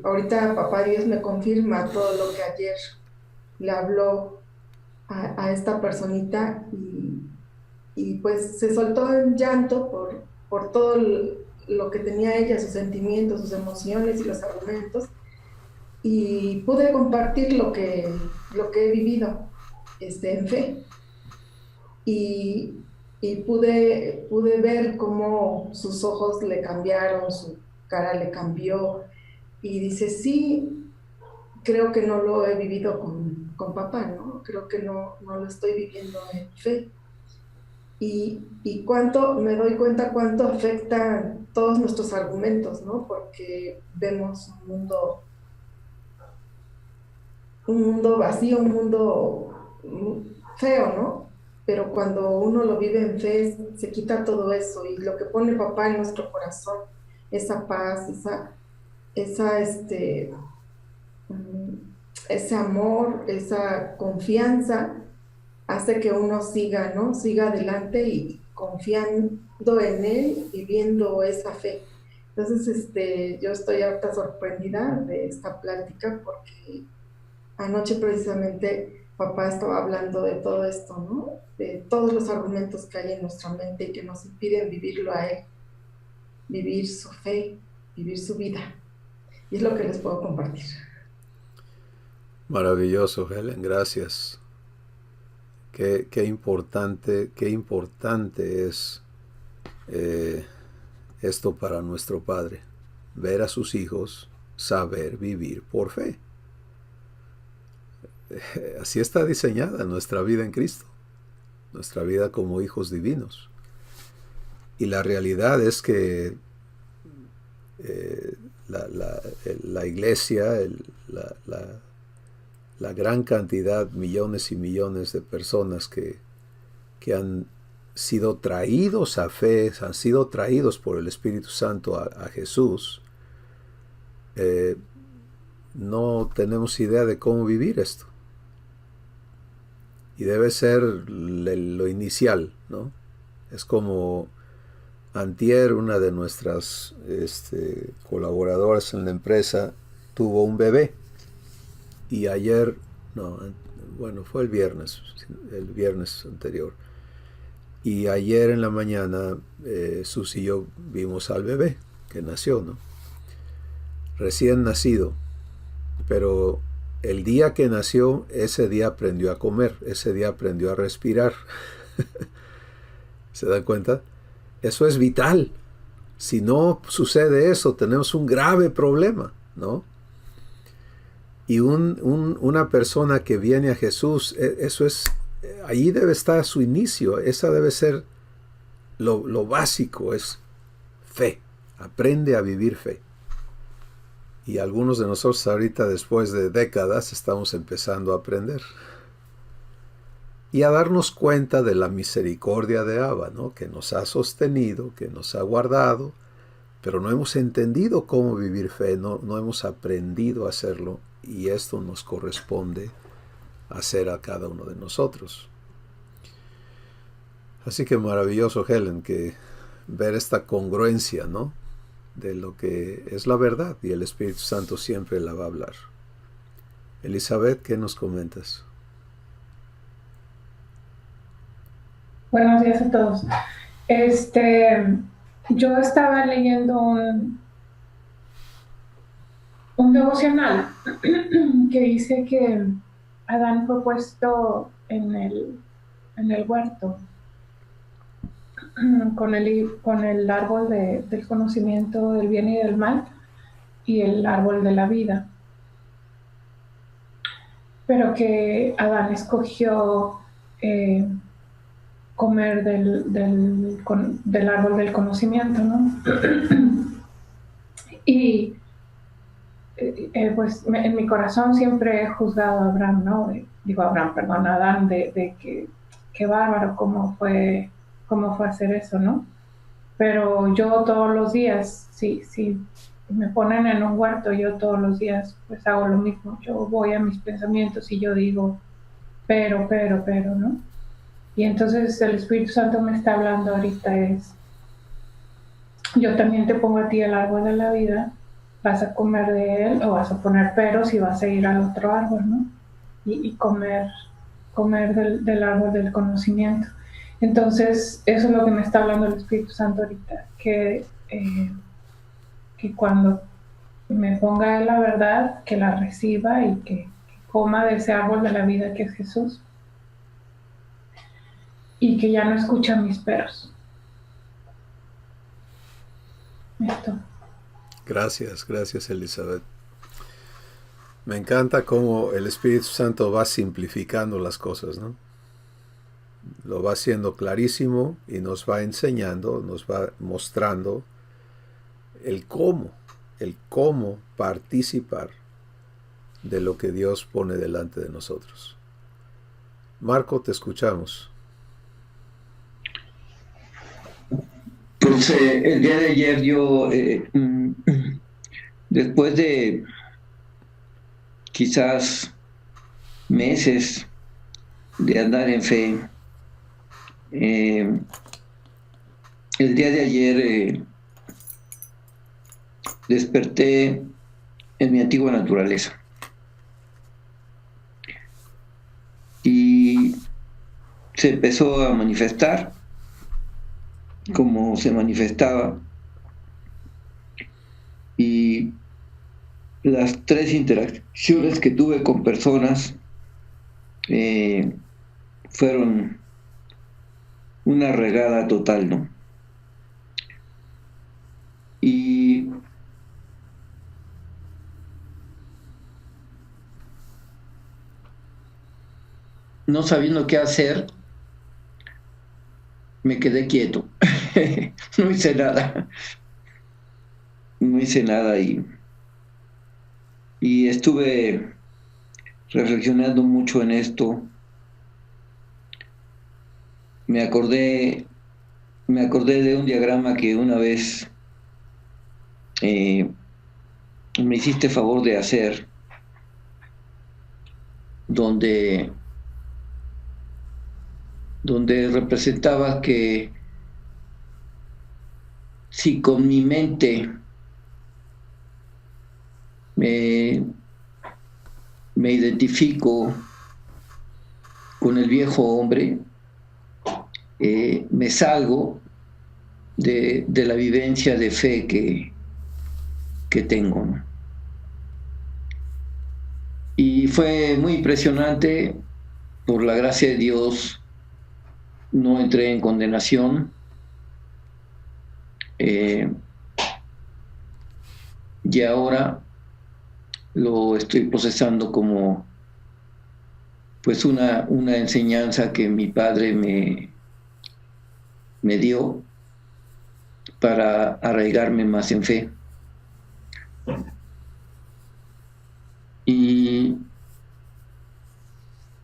ahorita papá Dios me confirma todo lo que ayer le habló a esta personita, y pues se soltó en llanto por todo lo que tenía ella, sus sentimientos, sus emociones y los argumentos, y pude compartir lo que he vivido en fe, y pude ver cómo sus ojos le cambiaron, su cara le cambió, y dice, sí, creo que no lo he vivido con papá, ¿no? Creo que no lo estoy viviendo en fe. Y me doy cuenta cuánto afectan todos nuestros argumentos, ¿no? Porque vemos un mundo vacío, un mundo feo, ¿no? Pero cuando uno lo vive en fe, se quita todo eso, y lo que pone papá en nuestro corazón, esa paz, ese amor, esa confianza, hace que uno siga, ¿no? Siga adelante y confiando en él y viendo esa fe. Entonces, yo estoy harta sorprendida de esta plática, porque anoche precisamente papá estaba hablando de todo esto, ¿no? De todos los argumentos que hay en nuestra mente y que nos impiden vivirlo a él, vivir su fe, vivir su vida. Y es lo que les puedo compartir. Maravilloso, Helen, gracias. Qué importante es esto para nuestro Padre. Ver a sus hijos saber vivir por fe. Así está diseñada nuestra vida en Cristo, nuestra vida como hijos divinos. Y la realidad es que la iglesia, la gran cantidad, millones y millones de personas que han sido traídos a fe, han sido traídos por el Espíritu Santo a Jesús, no tenemos idea de cómo vivir esto. Y debe ser lo inicial, ¿no? Es como antier, una de nuestras colaboradoras en la empresa tuvo un bebé. Y ayer, fue el viernes anterior. Y ayer en la mañana, Susi y yo vimos al bebé que nació, ¿no? Recién nacido. Pero el día que nació, ese día aprendió a comer, ese día aprendió a respirar. ¿Se dan cuenta? Eso es vital. Si no sucede eso, tenemos un grave problema, ¿no? Y una persona que viene a Jesús, ahí debe estar su inicio, esa debe ser lo básico, es fe, aprende a vivir fe. Y algunos de nosotros ahorita, después de décadas, estamos empezando a aprender. Y a darnos cuenta de la misericordia de Abba, ¿no? Que nos ha sostenido, que nos ha guardado, pero no hemos entendido cómo vivir fe, no hemos aprendido a hacerlo. Y esto nos corresponde hacer a cada uno de nosotros. Así que maravilloso, Helen, que ver esta congruencia, ¿no? De lo que es la verdad, y el Espíritu Santo siempre la va a hablar. Elizabeth, ¿qué nos comentas? Buenos días a todos. Yo estaba leyendo un devocional que dice que Adán fue puesto en el huerto con el árbol del conocimiento del bien y del mal y el árbol de la vida, pero que Adán escogió comer del árbol del conocimiento, ¿no? Y pues en mi corazón siempre he juzgado a Abraham, ¿no? A Adán, de que qué bárbaro cómo fue hacer eso, ¿no? Pero yo todos los días, si me ponen en un huerto, yo todos los días pues hago lo mismo. Yo voy a mis pensamientos y yo digo, pero, ¿no? Y entonces el Espíritu Santo me está hablando ahorita yo también te pongo a ti el árbol de la vida, vas a comer de él o vas a poner peros y vas a ir al otro árbol, ¿no? Y comer del árbol del conocimiento. Entonces, eso es lo que me está hablando el Espíritu Santo ahorita, que cuando me ponga la verdad, que la reciba y que coma de ese árbol de la vida que es Jesús. Y que ya no escucha mis peros. Esto. Gracias Elizabeth. Me encanta cómo el Espíritu Santo va simplificando las cosas, ¿no? Lo va haciendo clarísimo y nos va enseñando, nos va mostrando el cómo participar de lo que Dios pone delante de nosotros. Marco, te escuchamos. Pues el día de ayer yo, después de quizás meses de andar en fe, el día de ayer desperté en mi antigua naturaleza. se empezó a manifestar como se manifestaba, y las 3 interacciones que tuve con personas fueron una regada total, ¿no? Y no sabiendo qué hacer, me quedé quieto. No hice nada. No hice nada y estuve reflexionando mucho en esto. Me acordé de un diagrama que una vez me hiciste favor de hacer, donde representaba que si con mi mente me identifico con el viejo hombre, me salgo de la vivencia de fe que tengo, ¿no? Y fue muy impresionante. Por la gracia de Dios no entré en condenación. Y ahora lo estoy procesando como pues una enseñanza que mi padre me dio para arraigarme más en fe. Y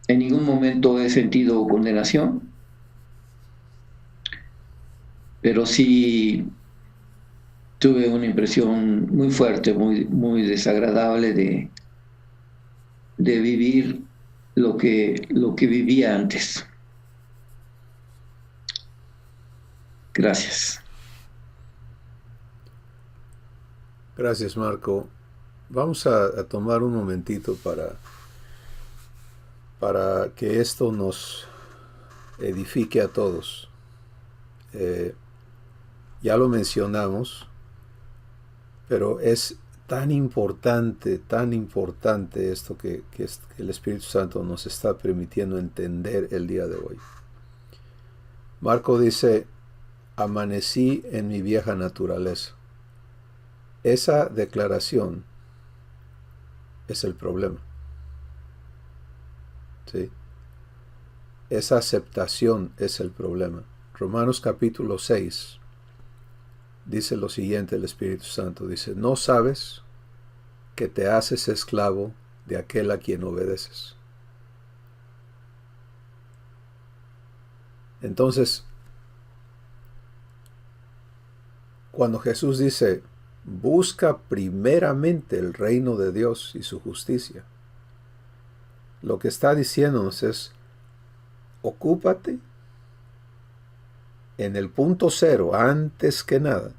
en ningún momento he sentido condenación, pero sí tuve una impresión muy fuerte, muy desagradable de vivir lo que vivía antes. Gracias. Gracias, Marco. Vamos a tomar un momentito para que esto nos edifique a todos. Ya lo mencionamos, pero es tan importante esto que el Espíritu Santo nos está permitiendo entender el día de hoy. Marco dice, amanecí en mi vieja naturaleza. Esa declaración es el problema. ¿Sí? Esa aceptación es el problema. Romanos capítulo 6 dice lo siguiente, el Espíritu Santo dice, ¿no sabes que te haces esclavo de aquel a quien obedeces? Entonces, cuando Jesús dice, busca primeramente el reino de Dios y su justicia, lo que está diciéndonos es, ocúpate en el punto cero, antes que nada,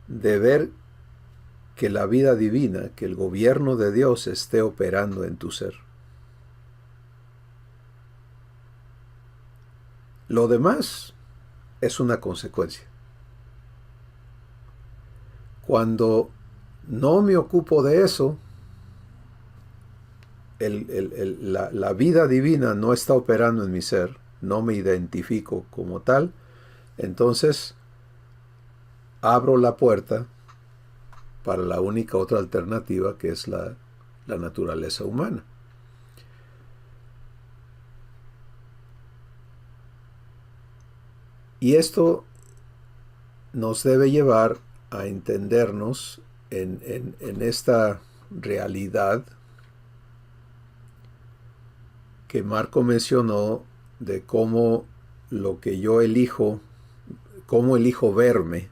de ver que la vida divina, que el gobierno de Dios esté operando en tu ser. Lo demás es una consecuencia. Cuando no me ocupo de eso, la vida divina no está operando en mi ser, no me identifico como tal, entonces abro la puerta para la única otra alternativa, que es la naturaleza humana. Y esto nos debe llevar a entendernos en esta realidad que Marco mencionó de cómo lo que yo elijo, cómo elijo verme,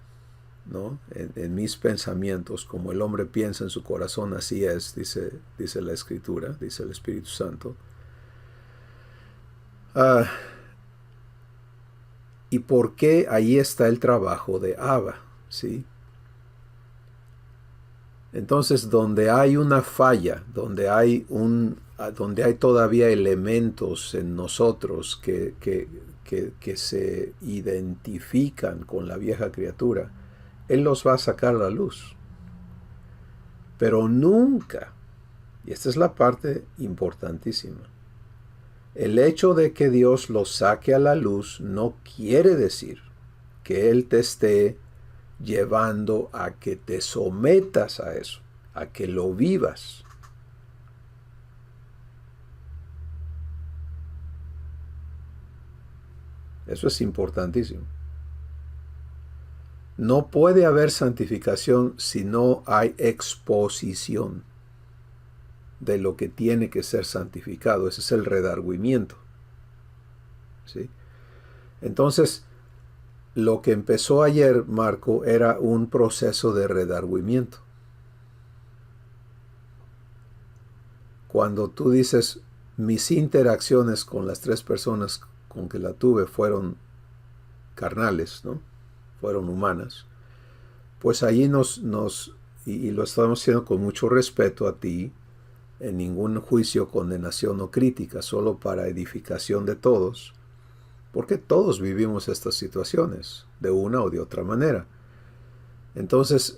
¿no? En mis pensamientos, como el hombre piensa en su corazón, así es, dice la Escritura, dice el Espíritu Santo. ¿Y por qué ahí está el trabajo de Abba? ¿Sí? Entonces, donde hay una falla, donde hay todavía elementos en nosotros que se identifican con la vieja criatura, Él los va a sacar a la luz. Pero nunca, y esta es la parte importantísima, el hecho de que Dios los saque a la luz no quiere decir que Él te esté llevando a que te sometas a eso, a que lo vivas. Eso es importantísimo. No puede haber santificación si no hay exposición de lo que tiene que ser santificado. Ese es el redargüimiento. ¿Sí? Entonces, lo que empezó ayer, Marco, era un proceso de redargüimiento. Cuando tú dices, mis interacciones con las 3 personas con que la tuve fueron carnales, ¿no? Fueron humanas, pues allí y lo estamos haciendo con mucho respeto a ti, en ningún juicio, condenación o crítica, solo para edificación de todos, porque todos vivimos estas situaciones, de una o de otra manera. Entonces,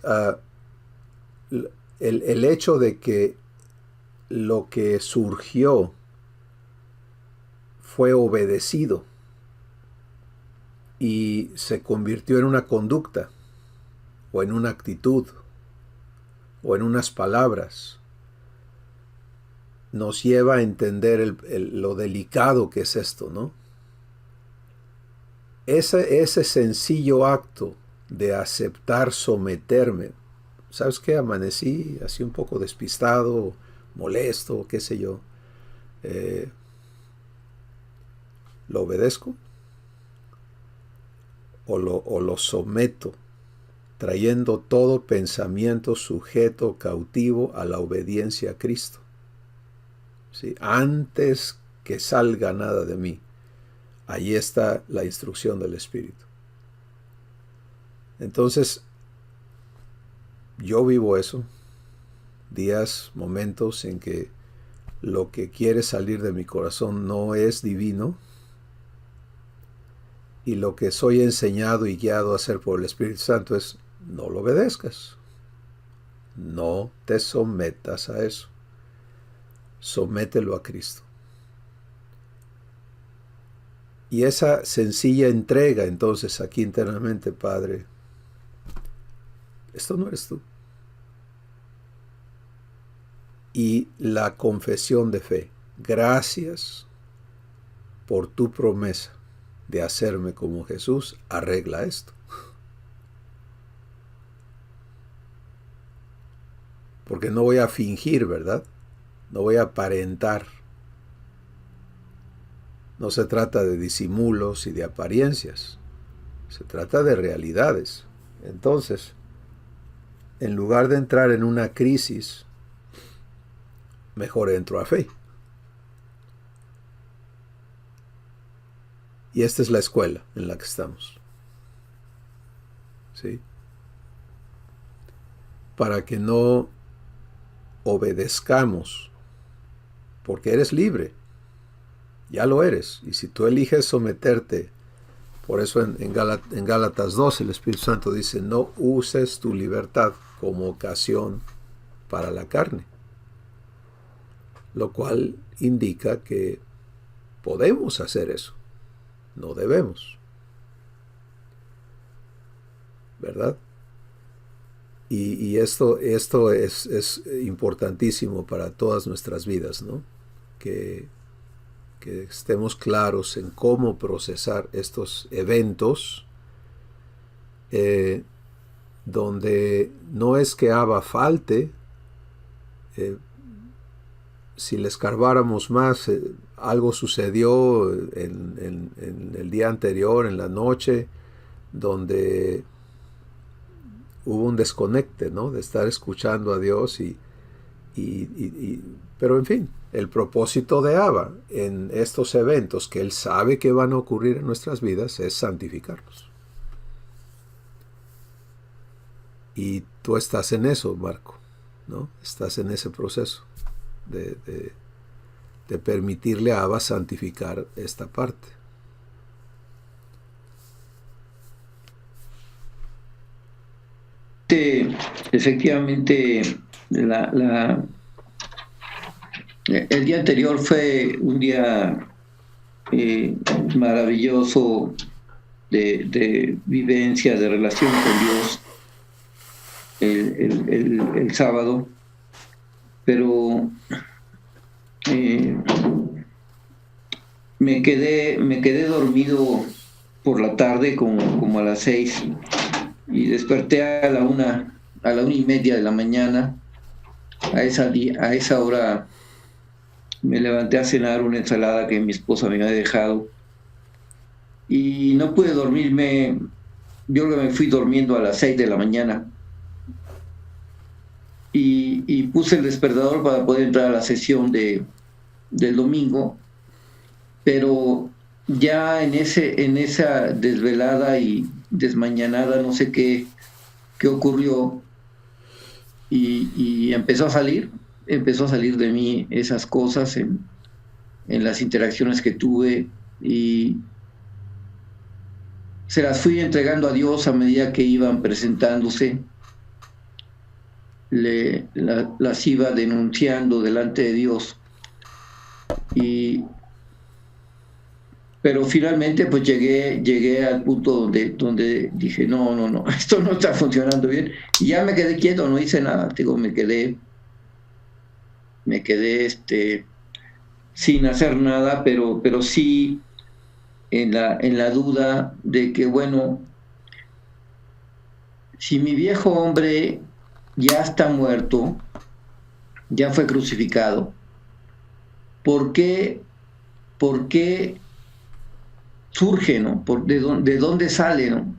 el hecho de que lo que surgió fue obedecido y se convirtió en una conducta, o en una actitud, o en unas palabras, nos lleva a entender lo delicado que es esto, ¿no? Ese sencillo acto de aceptar someterme, ¿sabes qué? Amanecí así un poco despistado, molesto, qué sé yo. ¿Lo obedezco? ¿O lo someto, trayendo todo pensamiento sujeto, cautivo a la obediencia a Cristo? ¿Sí? Antes que salga nada de mí, ahí está la instrucción del Espíritu. Entonces, yo vivo eso, días, momentos en que lo que quiere salir de mi corazón no es divino, y lo que soy enseñado y guiado a hacer por el Espíritu Santo es, no lo obedezcas, no te sometas a eso, somételo a Cristo. Y esa sencilla entrega entonces aquí internamente, Padre, esto no eres tú. Y la confesión de fe, gracias por tu promesa de hacerme como Jesús, arregla esto. Porque no voy a fingir, ¿verdad? No voy a aparentar. No se trata de disimulos y de apariencias. Se trata de realidades. Entonces, en lugar de entrar en una crisis, mejor entro a fe. Y esta es la escuela en la que estamos. ¿Sí? Para que no obedezcamos, porque eres libre. Ya lo eres. Y si tú eliges someterte, por eso en Gálatas 2 el Espíritu Santo dice, no uses tu libertad como ocasión para la carne. Lo cual indica que podemos hacer eso. No debemos. ¿Verdad? Y esto es importantísimo para todas nuestras vidas, ¿no? Que estemos claros en cómo procesar estos eventos donde no es que Abba falte. Si le escarbáramos más, algo sucedió en el día anterior, en la noche, donde hubo un desconecte, ¿no? De estar escuchando a Dios pero en fin, el propósito de Abba en estos eventos que Él sabe que van a ocurrir en nuestras vidas es santificarnos. Y tú estás en eso, Marco. ¿no? Estás en ese proceso de permitirle a Abba santificar esta parte. Efectivamente, el día anterior fue un día maravilloso de vivencia, de relación con Dios, el sábado, pero me quedé dormido por la tarde, como a las 6, y desperté a la 1:30 de la mañana. A esa hora me levanté a cenar una ensalada que mi esposa me había dejado y no pude dormirme. Yo creo que me fui durmiendo a las 6 de la mañana y puse el despertador para poder entrar a la sesión del domingo, pero ya en esa desvelada y desmañanada, no sé qué ocurrió, y empezó a salir de mí esas cosas en las interacciones que tuve, y se las fui entregando a Dios a medida que iban presentándose. Las iba denunciando delante de Dios, pero finalmente pues llegué al punto donde dije, no, esto no está funcionando bien, y ya me quedé quieto, no hice nada. Digo, me quedé sin hacer nada, pero sí en la duda de que, bueno, si mi viejo hombre ya está muerto, ya fue crucificado, ¿por qué surge, ¿no? ¿De dónde sale, no?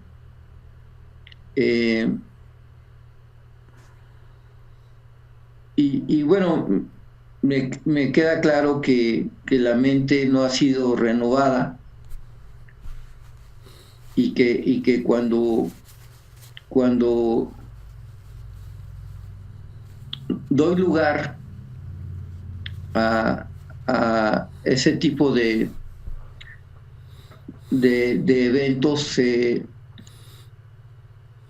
Y bueno, me queda claro que la mente no ha sido renovada, y que cuando doy lugar a ese tipo de eventos,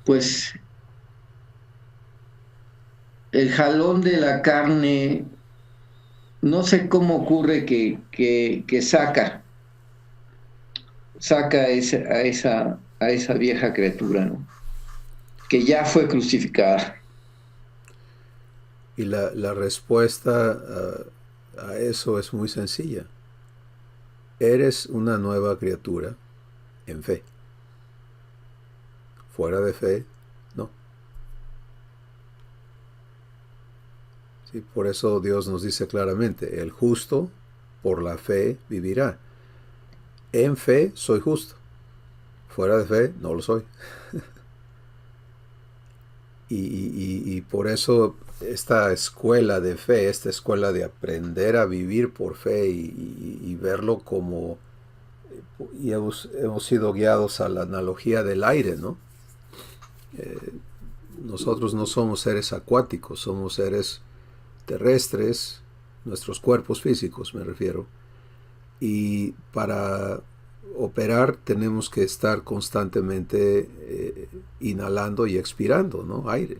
pues el jalón de la carne, no sé cómo ocurre que saca a esa vieja criatura, ¿no? Que ya fue crucificada. Y la respuesta a eso es muy sencilla. Eres una nueva criatura en fe. Fuera de fe, no. Sí, por eso Dios nos dice claramente, el justo por la fe vivirá. En fe soy justo. Fuera de fe no lo soy. y por eso esta escuela de fe, esta escuela de aprender a vivir por fe y verlo como, y hemos sido guiados a la analogía del aire, ¿no? Nosotros no somos seres acuáticos, somos seres terrestres, nuestros cuerpos físicos me refiero, y para operar tenemos que estar constantemente inhalando y expirando, ¿no? Aire.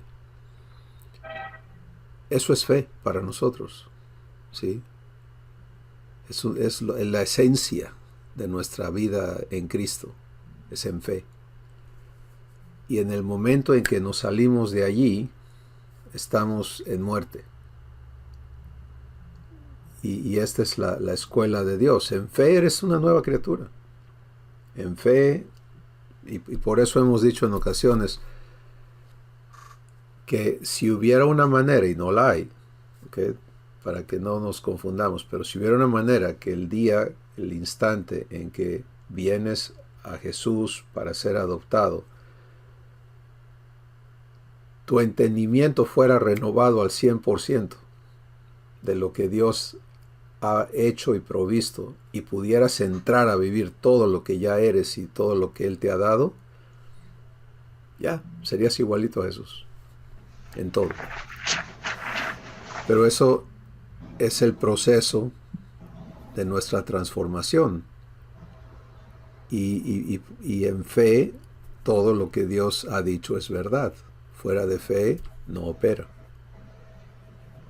Eso es fe para nosotros, ¿sí? Es la esencia de nuestra vida en Cristo, es en fe. Y en el momento en que nos salimos de allí, estamos en muerte. Y esta es la escuela de Dios. En fe eres una nueva criatura. En fe, y por eso hemos dicho en ocasiones, que si hubiera una manera, y no la hay, ¿okay? Para que no nos confundamos, pero si hubiera una manera que el instante en que vienes a Jesús para ser adoptado, tu entendimiento fuera renovado al 100% de lo que Dios ha hecho y provisto, y pudieras entrar a vivir todo lo que ya eres y todo lo que Él te ha dado, ya, serías igualito a Jesús. En todo. Pero eso es el proceso de nuestra transformación. Y en fe, todo lo que Dios ha dicho es verdad. Fuera de fe, no opera.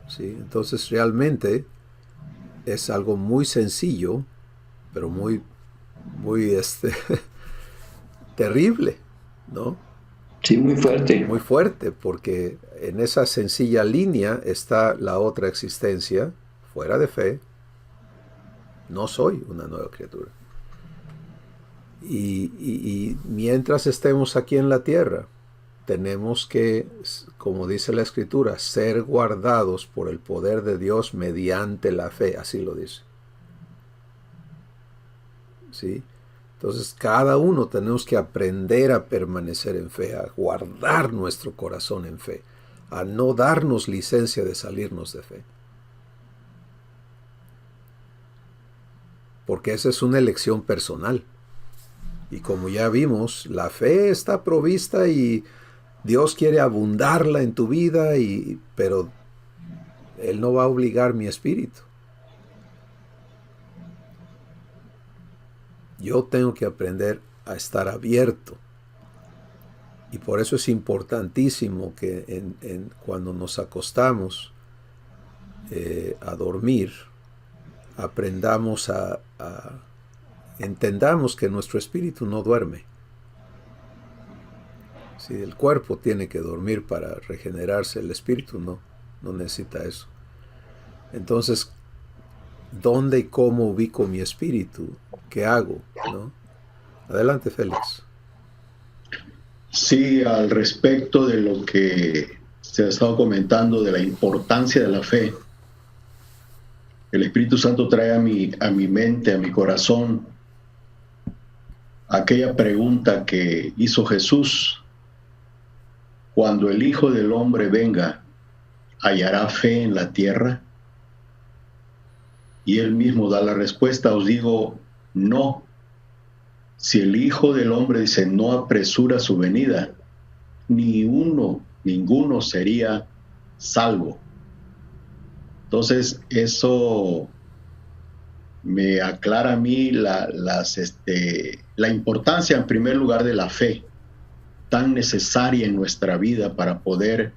¿Sí? Entonces realmente es algo muy sencillo, pero muy terrible, ¿no? Sí, muy fuerte. Muy fuerte, porque en esa sencilla línea está la otra existencia. Fuera de fe, no soy una nueva criatura. Y mientras estemos aquí en la tierra, tenemos que, como dice la Escritura, ser guardados por el poder de Dios mediante la fe, así lo dice. ¿Sí? Entonces cada uno tenemos que aprender a permanecer en fe, a guardar nuestro corazón en fe, a no darnos licencia de salirnos de fe. Porque esa es una elección personal. Y como ya vimos, la fe está provista y Dios quiere abundarla en tu vida, pero Él no va a obligar mi espíritu. Yo tengo que aprender a estar abierto. Y por eso es importantísimo que cuando nos acostamos a dormir, aprendamos entendamos que nuestro espíritu no duerme. Si el cuerpo tiene que dormir para regenerarse, el espíritu no necesita eso. Entonces, ¿dónde y cómo ubico mi espíritu? ¿Qué hago? ¿No? Adelante, Félix. Sí, al respecto de lo que se ha estado comentando de la importancia de la fe, el Espíritu Santo trae a mi mente, a mi corazón, aquella pregunta que hizo Jesús: cuando el Hijo del Hombre venga, ¿hallará fe en la tierra? Y él mismo da la respuesta: os digo, no. Si el Hijo del Hombre, dice, no apresura su venida, ninguno sería salvo. Entonces, eso me aclara a mí la importancia, en primer lugar, de la fe, tan necesaria en nuestra vida para poder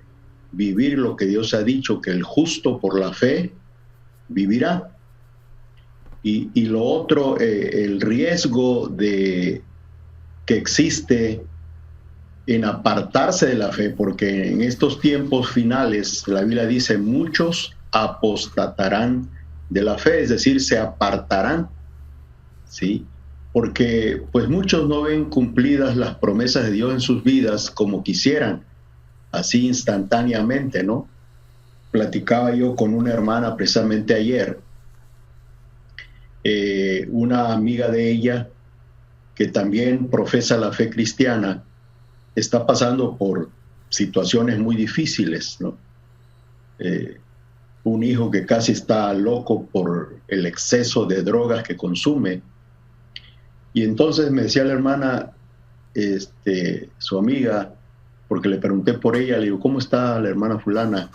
vivir lo que Dios ha dicho, que el justo por la fe vivirá. Y lo otro, el riesgo que existe en apartarse de la fe, porque en estos tiempos finales, la Biblia dice, muchos apostatarán de la fe, es decir, se apartarán, ¿sí? Porque pues muchos no ven cumplidas las promesas de Dios en sus vidas como quisieran, así instantáneamente, ¿no? Platicaba yo con una hermana precisamente ayer, una amiga de ella que también profesa la fe cristiana, está pasando por situaciones muy difíciles, ¿no? Un hijo que casi está loco por el exceso de drogas que consume. Y entonces me decía la hermana, su amiga, porque le pregunté por ella, le digo, ¿cómo está la hermana fulana?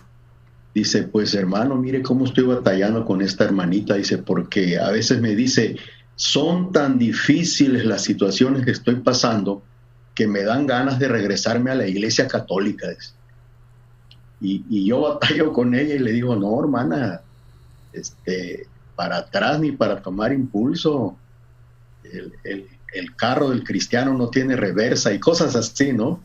Dice, pues hermano, mire cómo estoy batallando con esta hermanita. Dice, porque a veces me dice, son tan difíciles las situaciones que estoy pasando que me dan ganas de regresarme a la iglesia católica. Y yo batallo con ella y le digo, no, hermana, para atrás ni para tomar impulso. El carro del cristiano no tiene reversa y cosas así, ¿no?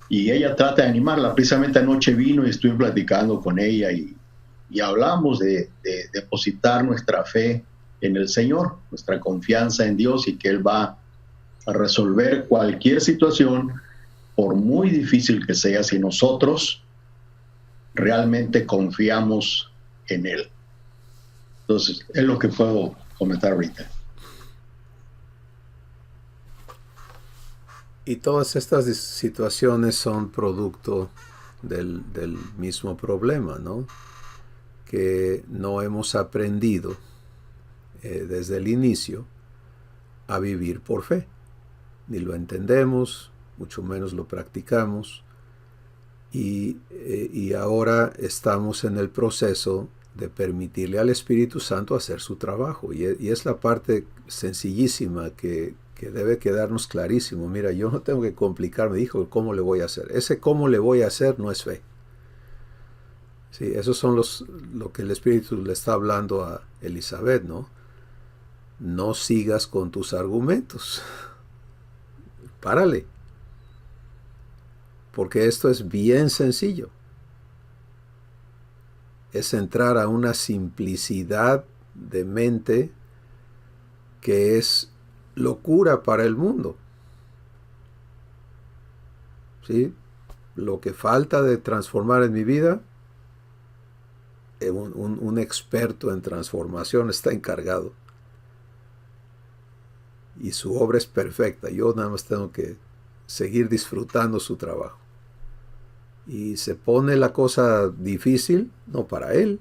Y ella trata de animarla. Precisamente anoche vino y estuve platicando con ella y hablamos de depositar nuestra fe en el Señor, nuestra confianza en Dios, y que Él va a resolver cualquier situación, por muy difícil que sea, si nosotros realmente confiamos en Él. Entonces, es lo que puedo comentar ahorita. Y todas estas situaciones son producto del mismo problema, ¿no? Que no hemos aprendido desde el inicio a vivir por fe. Ni lo entendemos, mucho menos lo practicamos. Y ahora estamos en el proceso de permitirle al Espíritu Santo hacer su trabajo. Y es la parte sencillísima que debe quedarnos clarísimo. Mira, yo no tengo que complicarme, dijo, ¿cómo le voy a hacer? Ese cómo le voy a hacer no es fe. Sí, esos son lo que el Espíritu le está hablando a Elizabeth, ¿no? No sigas con tus argumentos. Párale. Porque esto es bien sencillo. Es entrar a una simplicidad de mente que es locura para el mundo. ¿Sí? Lo que falta de transformar en mi vida, un experto en transformación está encargado. Y su obra es perfecta. Yo nada más tengo que seguir disfrutando su trabajo. Y se pone la cosa difícil, no para él.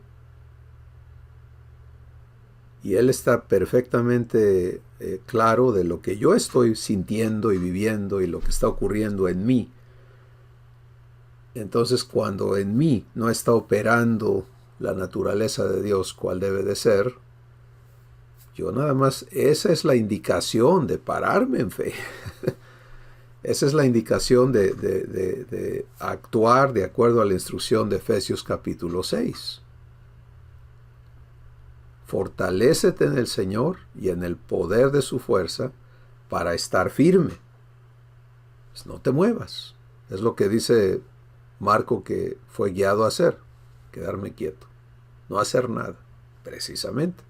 Y él está perfectamente claro de lo que yo estoy sintiendo y viviendo y lo que está ocurriendo en mí. Entonces, cuando en mí no está operando la naturaleza de Dios cual debe de ser, yo nada más, esa es la indicación de pararme en fe. Esa es la indicación de actuar de acuerdo a la instrucción de Efesios capítulo 6. Fortalécete en el Señor y en el poder de su fuerza para estar firme. Pues no te muevas. Es lo que dice Marco que fue guiado a hacer. Quedarme quieto. No hacer nada. Precisamente.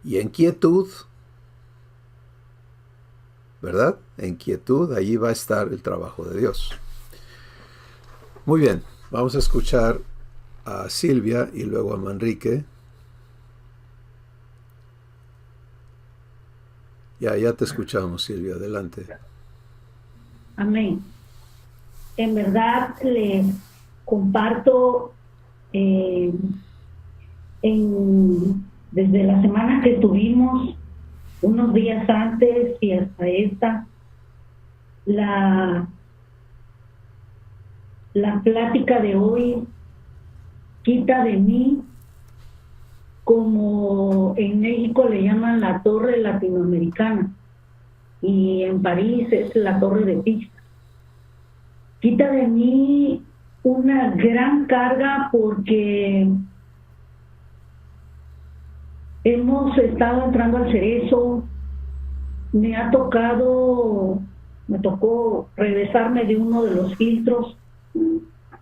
Y en quietud, ¿verdad? En quietud, allí va a estar el trabajo de Dios. Muy bien, vamos a escuchar a Silvia y luego a Manrique. Ya te escuchamos, Silvia, adelante. Amén. En verdad les comparto desde la semana que tuvimos, unos días antes y hasta esta, la plática de hoy quita de mí, como en México le llaman la torre latinoamericana y en París es la torre de Pisa. Quita de mí una gran carga porque hemos estado entrando al Cerezo. Me tocó regresarme de uno de los filtros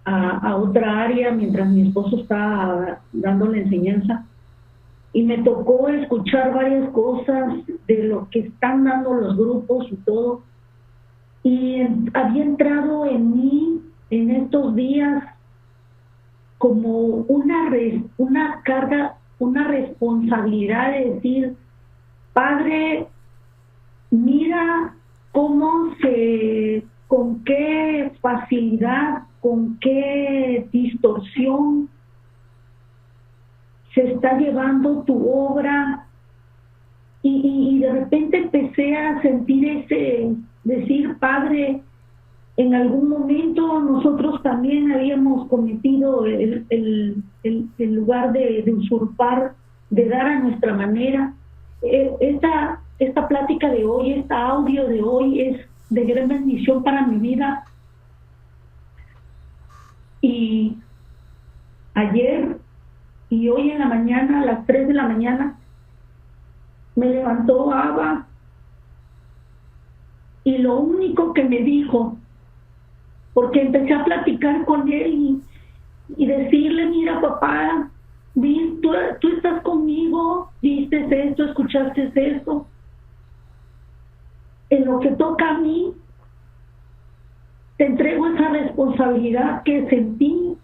a otra área mientras mi esposo está dando la enseñanza, y me tocó escuchar varias cosas de lo que están dando los grupos y todo, y había entrado en mí en estos días como una carga, una responsabilidad de decir, Padre, mira con qué facilidad, con qué distorsión se está llevando tu obra, y de repente empecé a sentir decir, Padre, en algún momento nosotros también habíamos cometido el lugar de usurpar, de dar a nuestra manera. Esta plática de hoy, este audio de hoy es de gran bendición para mi vida. Y ayer y hoy en la mañana, a las 3 de la mañana, me levantó Abba, y lo único que me dijo, porque empecé a platicar con él y decirle, mira papá, tú estás conmigo, viste esto, escuchaste esto. En lo que toca a mí, te entrego esa responsabilidad que sentí,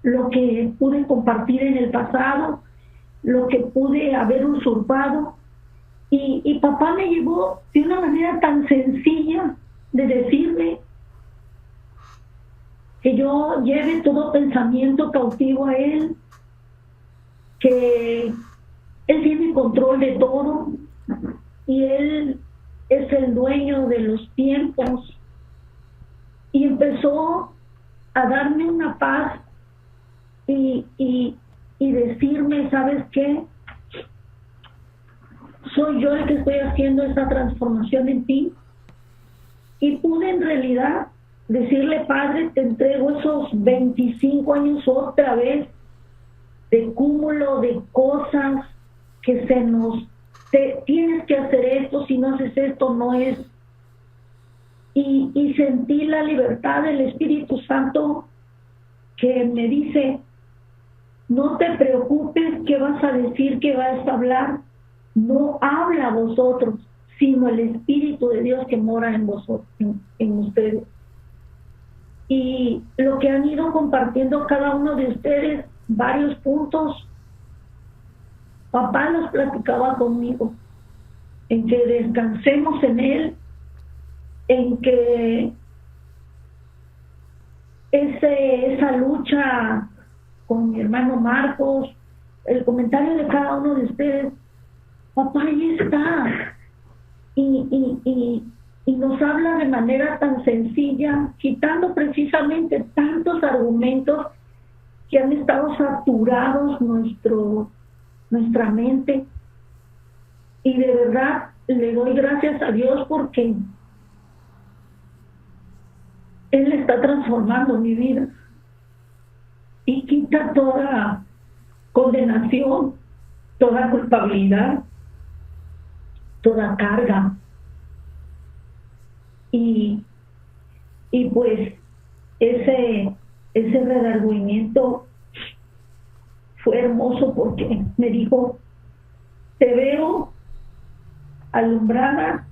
lo que pude compartir en el pasado, lo que pude haber usurpado. Y papá me llevó de una manera tan sencilla de decirme que yo lleve todo pensamiento cautivo a Él, que Él tiene control de todo y Él es el dueño de los tiempos, Y empezó a darme una paz y decirme, ¿sabes qué? Soy yo el que estoy haciendo esa transformación en ti. Y pude en realidad decirle, Padre, te entrego esos 25 años otra vez de cúmulo de cosas que tienes que hacer esto, si no haces esto no es. Y sentí la libertad del Espíritu Santo que me dice, no te preocupes qué vas a decir, qué vas a hablar, no habla a vosotros, sino el Espíritu de Dios que mora en vosotros, en ustedes. Y lo que han ido compartiendo cada uno de ustedes, varios puntos, papá los platicaba conmigo, en que descansemos en Él, en que esa lucha con mi hermano Marcos, el comentario de cada uno de ustedes, papá ahí está, y nos habla de manera tan sencilla, quitando precisamente tantos argumentos que han estado saturados nuestra mente. Y de verdad le doy gracias a Dios porque Él está transformando mi vida y quita toda condenación, toda culpabilidad, toda carga. Y pues ese redargüimiento fue hermoso porque me dijo, te veo alumbrada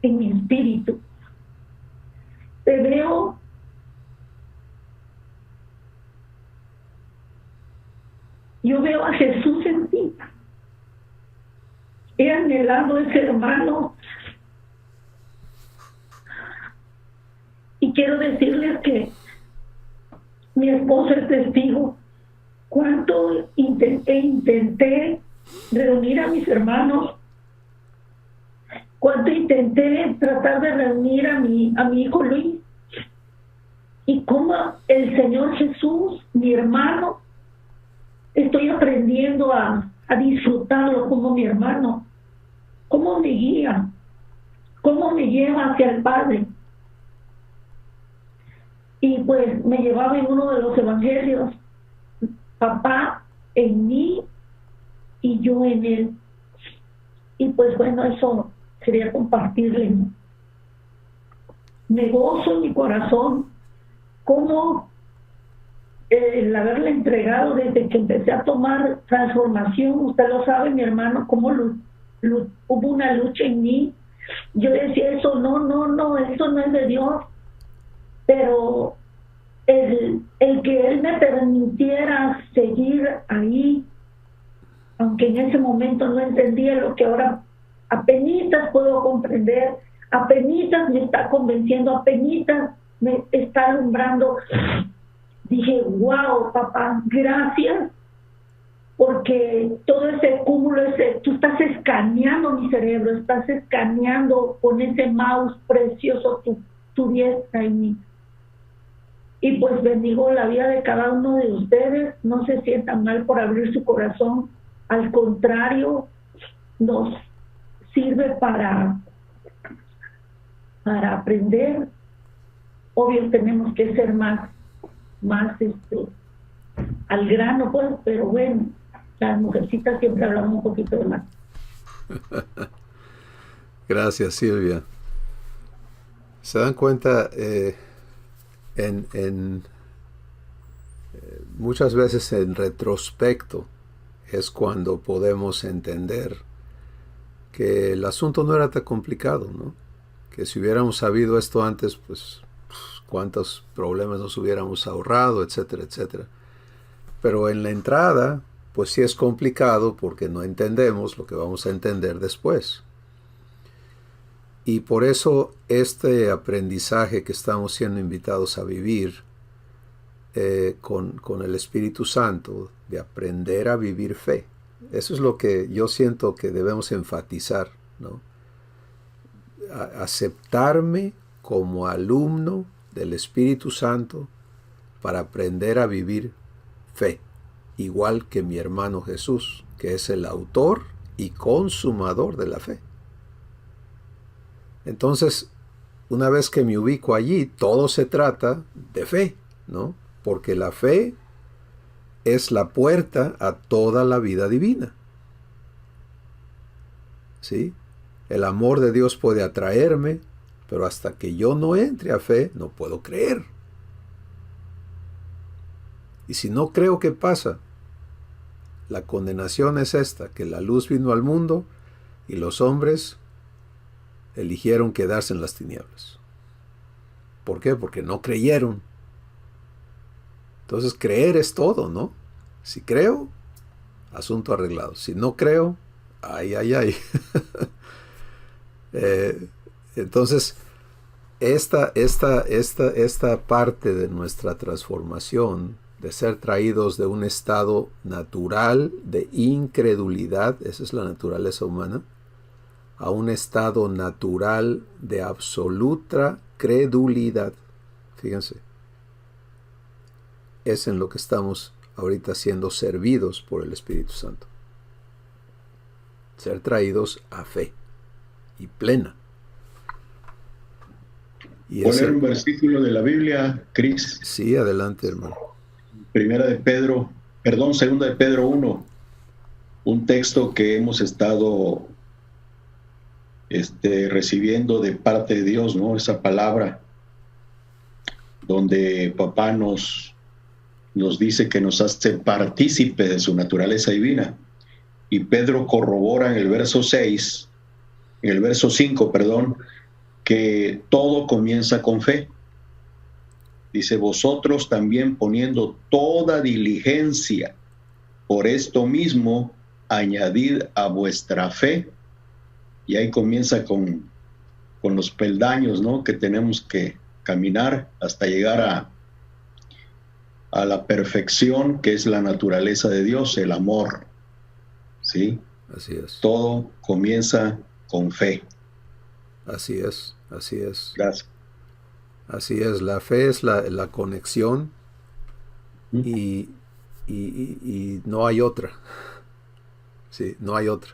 en mi espíritu, te veo yo veo a Jesús en ti. He anhelado ese hermano y quiero decirles que mi esposo es testigo. Cuánto intenté reunir a mis hermanos, cuánto intenté tratar de reunir a mi hijo Luis, y cómo el Señor Jesús, mi hermano, estoy aprendiendo a disfrutarlo como mi hermano, cómo me guía, cómo me lleva hacia el Padre. Y pues me llevaba en uno de los evangelios, papá en mí y yo en él. Y pues bueno, eso quería compartirle. Me gozo en mi corazón cómo el haberle entregado desde que empecé a tomar transformación, usted lo sabe, mi hermano, cómo hubo una lucha en mí. Yo decía, eso no, eso no es de Dios. Pero el que Él me permitiera seguir ahí, aunque en ese momento no entendía lo que ahora apenitas puedo comprender, apenitas me está convenciendo, apenitas me está alumbrando. Dije, wow, papá, gracias, porque todo ese cúmulo, tú estás escaneando mi cerebro, estás escaneando con ese mouse precioso tu diestra en mí. Y pues bendigo la vida de cada uno de ustedes, no se sientan mal por abrir su corazón, al contrario, nos sirve para aprender. Obvio tenemos que ser más al grano, pues, pero bueno, las mujercitas siempre hablamos un poquito de más. Gracias, Silvia. ¿Se dan cuenta? Muchas veces en retrospecto es cuando podemos entender que el asunto no era tan complicado, ¿no? Que si hubiéramos sabido esto antes, pues cuántos problemas nos hubiéramos ahorrado, etcétera, etcétera. Pero en la entrada, pues sí es complicado porque no entendemos lo que vamos a entender después. Y por eso este aprendizaje que estamos siendo invitados a vivir con el Espíritu Santo, de aprender a vivir fe, eso es lo que yo siento que debemos enfatizar, ¿no? Aceptarme como alumno del Espíritu Santo para aprender a vivir fe, igual que mi hermano Jesús, que es el autor y consumador de la fe. Entonces, una vez que me ubico allí, todo se trata de fe, ¿no? Porque la fe es la puerta a toda la vida divina. ¿Sí? El amor de Dios puede atraerme, pero hasta que yo no entre a fe, no puedo creer. Y si no creo, ¿qué pasa? La condenación es esta, que la luz vino al mundo y los hombres eligieron quedarse en las tinieblas. ¿Por qué? Porque no creyeron. Entonces creer es todo, ¿no? Si creo, asunto arreglado. Si no creo, ay, ay, ay. Entonces, esta parte de nuestra transformación, de ser traídos de un estado natural de incredulidad, esa es la naturaleza humana, a un estado natural de absoluta credulidad. Fíjense, es en lo que estamos ahorita siendo servidos por el Espíritu Santo. Ser traídos a fe y plena. Y poner un versículo de la Biblia, Cris. Sí, adelante, hermano. Segunda de Pedro 1, un texto que hemos estado recibiendo de parte de Dios, ¿no? Esa palabra donde papá nos dice que nos hace partícipe de su naturaleza divina. Y Pedro corrobora en el verso 5, que todo comienza con fe. Dice, vosotros también poniendo toda diligencia, por esto mismo añadid a vuestra fe. Y ahí comienza con los peldaños, ¿no? Que tenemos que caminar hasta llegar a la perfección, que es la naturaleza de Dios, el amor. ¿Sí? Así es. Todo comienza con fe. Así es, así es. Gracias. Así es, la fe es la conexión y no hay otra. Sí, no hay otra.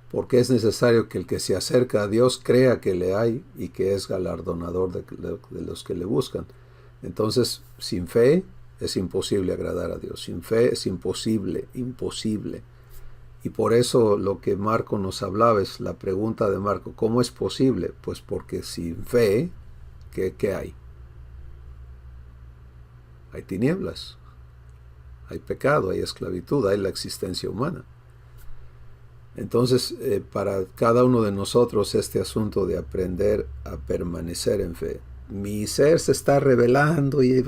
Porque es necesario que el que se acerca a Dios crea que le hay y que es galardonador de los que le buscan. Entonces, sin fe es imposible agradar a Dios. Sin fe es imposible. Y por eso lo que Marco nos hablaba es la pregunta de Marco, ¿cómo es posible? Pues porque sin fe, ¿qué hay? Hay tinieblas, hay pecado, hay esclavitud, hay la existencia humana. Entonces, para cada uno de nosotros este asunto de aprender a permanecer en fe. Mi ser se está revelando y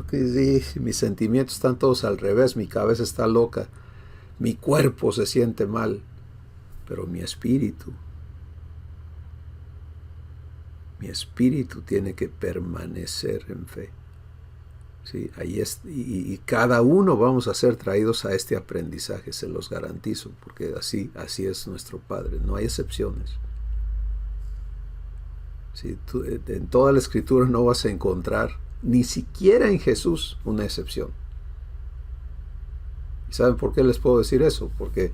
mis sentimientos están todos al revés, mi cabeza está loca, mi cuerpo se siente mal, pero mi espíritu tiene que permanecer en fe. ¿Sí? Ahí es, y cada uno vamos a ser traídos a este aprendizaje, se los garantizo, porque así es nuestro Padre, no hay excepciones. ¿Sí? En toda la Escritura no vas a encontrar, ni siquiera en Jesús, una excepción. ¿Y saben por qué les puedo decir eso? Porque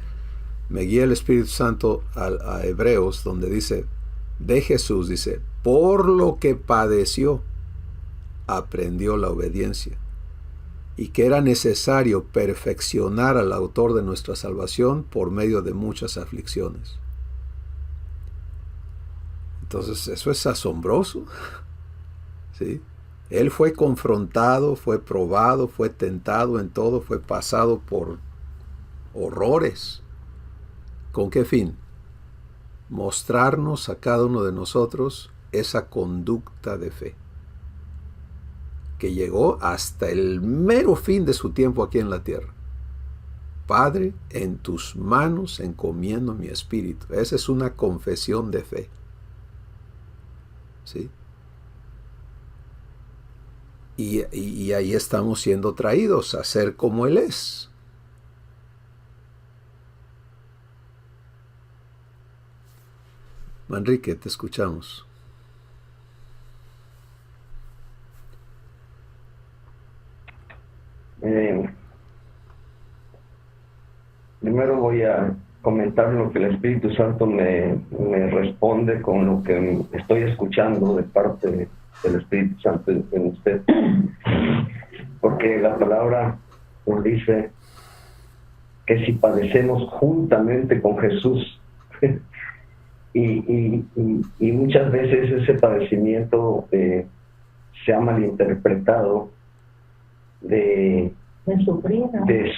me guía el Espíritu Santo a Hebreos, donde dice, de Jesús, dice, por lo que padeció, aprendió la obediencia, y que era necesario perfeccionar al autor de nuestra salvación por medio de muchas aflicciones. Entonces, eso es asombroso. ¿Sí? Él fue confrontado, fue probado, fue tentado en todo, fue pasado por horrores. ¿Con qué fin? Mostrarnos a cada uno de nosotros esa conducta de fe, que llegó hasta el mero fin de su tiempo aquí en la tierra. Padre, en tus manos encomiendo mi espíritu. Esa es una confesión de fe. ¿Sí? Y ahí estamos siendo traídos a ser como Él es. Manrique, te escuchamos. primero voy a comentar lo que el Espíritu Santo me responde con lo que estoy escuchando de parte del Espíritu Santo en usted. Porque la palabra nos dice que si padecemos juntamente con Jesús, y muchas veces ese padecimiento se ha malinterpretado de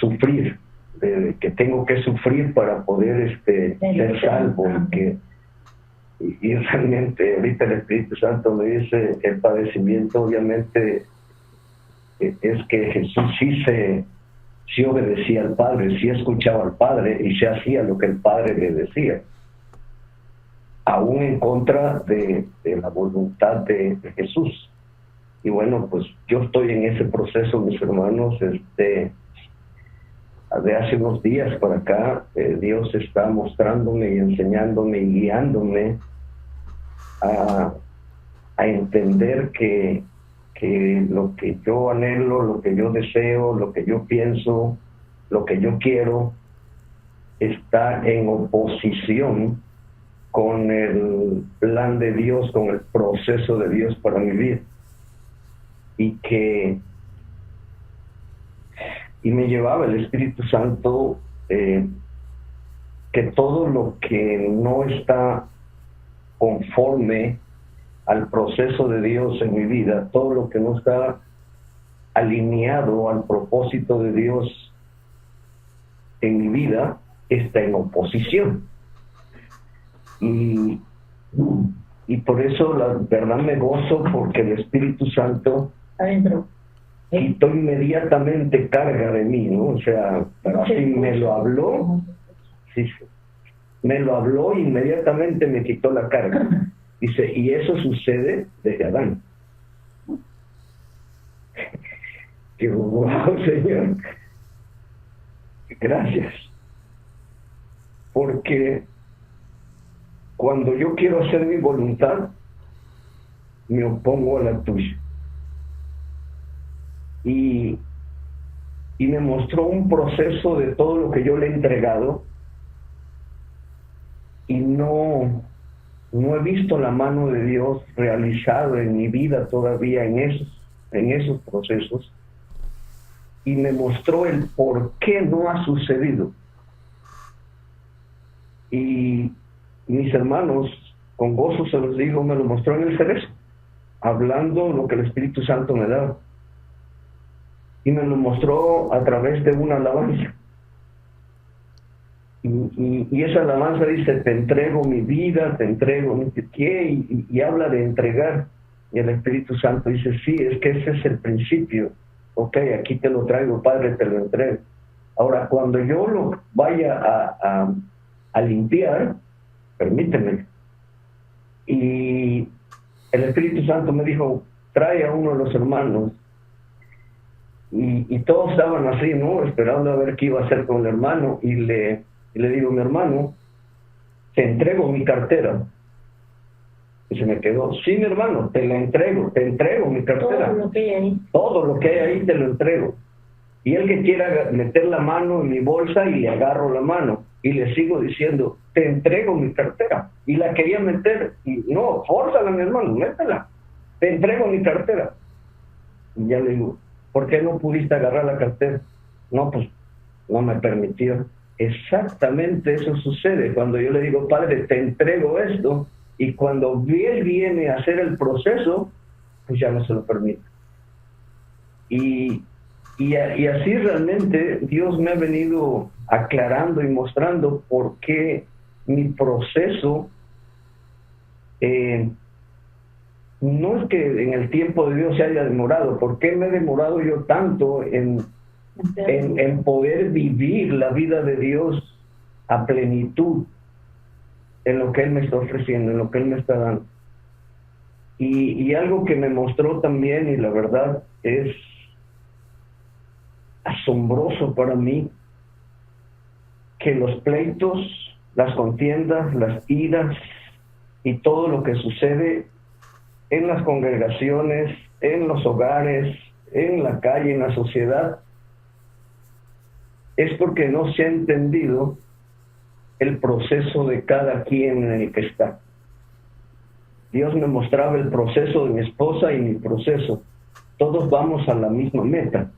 sufrir, de que tengo que sufrir para poder ser salvo, y realmente ahorita el Espíritu Santo me dice el padecimiento obviamente es que Jesús sí obedecía al Padre, sí escuchaba al Padre y se hacía lo que el Padre le decía, aún en contra de la voluntad de Jesús. Y bueno, pues yo estoy en ese proceso, mis hermanos. De hace unos días para acá, Dios está mostrándome y enseñándome y guiándome a entender que lo que yo anhelo, lo que yo deseo, lo que yo pienso, lo que yo quiero, está en oposición con el plan de Dios, con el proceso de Dios para mi vida. Y me llevaba el Espíritu Santo que todo lo que no está conforme al proceso de Dios en mi vida, todo lo que no está alineado al propósito de Dios en mi vida, está en oposición. Y por eso la verdad me gozo, porque el Espíritu Santo adentro quitó inmediatamente carga de mí, ¿no? O sea, así me lo habló, sí, me lo habló e inmediatamente me quitó la carga. Dice, y eso sucede desde Adán. Digo, wow, Señor, gracias. Porque cuando yo quiero hacer mi voluntad, me opongo a la tuya. Y me mostró un proceso de todo lo que yo le he entregado, y no he visto la mano de Dios realizada en mi vida todavía en esos procesos, y me mostró el por qué no ha sucedido. Y mis hermanos, con gozo se los digo, me lo mostró en el cerezo, hablando lo que el Espíritu Santo me daba. Y me lo mostró a través de una alabanza. Y esa alabanza dice, te entrego mi vida, te entrego mi qué, y habla de entregar. Y el Espíritu Santo dice, sí, es que ese es el principio. Ok, aquí te lo traigo, Padre, te lo entrego. Ahora, cuando yo lo vaya a limpiar, permíteme. Y el Espíritu Santo me dijo, trae a uno de los hermanos. Y todos estaban así, ¿no? Esperando a ver qué iba a hacer con el hermano. Y le digo, mi hermano, te entrego mi cartera. Y se me quedó, sí, mi hermano, te entrego mi cartera. todo lo que hay ahí. Todo lo que hay ahí te lo entrego. Y él que quiera meter la mano en mi bolsa, y le agarro la mano. Y le sigo diciendo, te entrego mi cartera. Y la quería meter, y no, fórzala, mi hermano, métela. Te entrego mi cartera. Y ya le digo, ¿por qué no pudiste agarrar la cartera? No, pues no me permitió. Exactamente eso sucede cuando yo le digo, Padre, te entrego esto, y cuando él viene a hacer el proceso, pues ya no se lo permite. Y así realmente Dios me ha venido aclarando y mostrando por qué mi proceso no es que en el tiempo de Dios se haya demorado. ¿Por qué me he demorado yo tanto en poder vivir la vida de Dios a plenitud en lo que Él me está ofreciendo, en lo que Él me está dando? Y algo que me mostró también, y la verdad es asombroso para mí, que los pleitos, las contiendas, las iras y todo lo que sucede en las congregaciones, en los hogares, en la calle, en la sociedad, es porque no se ha entendido el proceso de cada quien en el que está. Dios me mostraba el proceso de mi esposa y mi proceso. Todos vamos a la misma meta,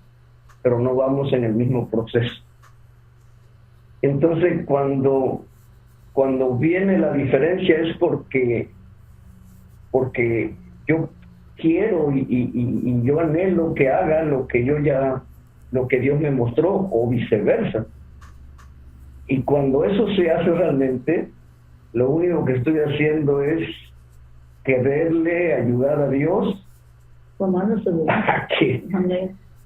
pero no vamos en el mismo proceso. Entonces, cuando viene la diferencia es porque yo quiero y yo anhelo que haga lo que Dios me mostró, o viceversa. Y cuando eso se hace realmente, lo único que estoy haciendo es quererle ayudar a Dios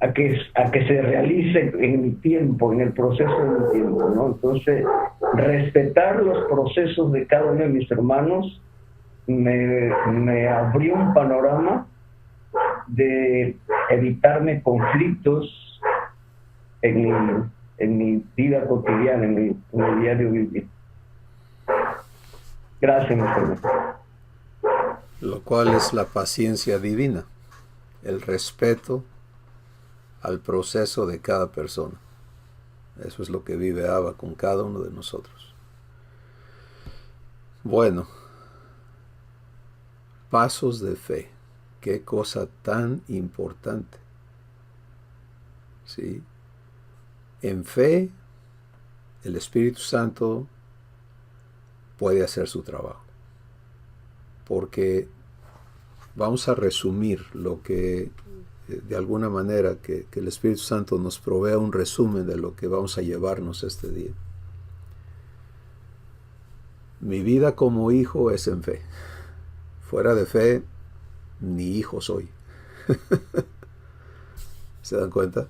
a que se realice en mi tiempo, en el proceso de mi tiempo, ¿no? Entonces, respetar los procesos de cada uno de mis hermanos me abrió un panorama de evitarme conflictos en mi vida cotidiana, en mi diario vivir. Gracias, mi hermano. Lo cual es la paciencia divina, el respeto al proceso de cada persona. Eso es lo que vive Abba con cada uno de nosotros. Bueno, pasos de fe. Qué cosa tan importante. ¿Sí? En fe, el Espíritu Santo puede hacer su trabajo. Porque vamos a resumir lo que, de alguna manera, que el Espíritu Santo nos provea un resumen de lo que vamos a llevarnos este día. Mi vida como hijo es en fe. Fuera de fe, ni hijo soy. ¿Se dan cuenta?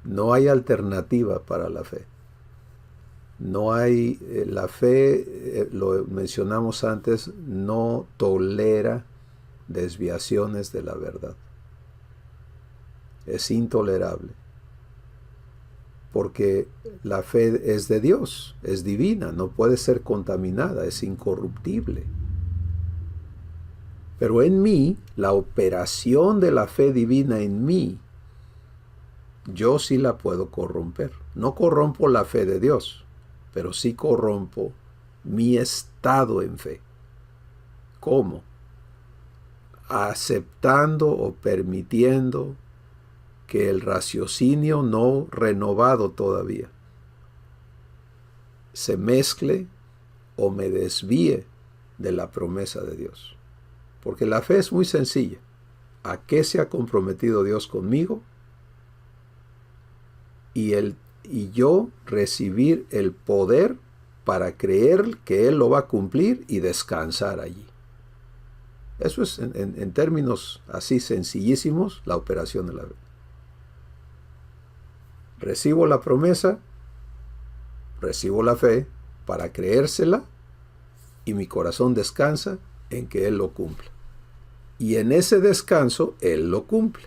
No hay alternativa para la fe. No hay, la fe, lo mencionamos antes, no tolera desviaciones de la verdad. Es intolerable. Porque la fe es de Dios, es divina, no puede ser contaminada, es incorruptible. Pero en mí, la operación de la fe divina en mí, yo sí la puedo corromper. No corrompo la fe de Dios, pero sí corrompo mi estado en fe. ¿Cómo? Aceptando o permitiendo que el raciocinio no renovado todavía se mezcle o me desvíe de la promesa de Dios. Porque la fe es muy sencilla. ¿A qué se ha comprometido Dios conmigo? Y yo recibir el poder para creer que Él lo va a cumplir y descansar allí. Eso es, en términos así sencillísimos, la operación de la fe. Recibo la promesa, recibo la fe para creérsela y mi corazón descansa en que Él lo cumple. Y en ese descanso, Él lo cumple.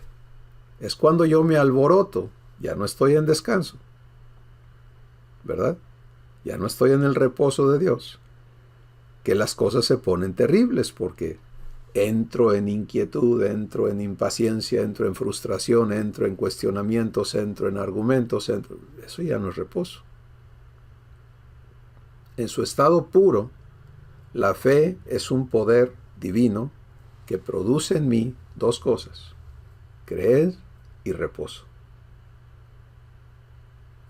Es cuando yo me alboroto, ya no estoy en descanso, ¿verdad? Ya no estoy en el reposo de Dios, que las cosas se ponen terribles porque entro en inquietud, entro en impaciencia, entro en frustración, entro en cuestionamientos, entro en argumentos, eso ya no es reposo. En su estado puro, la fe es un poder divino que produce en mí dos cosas: creer y reposo.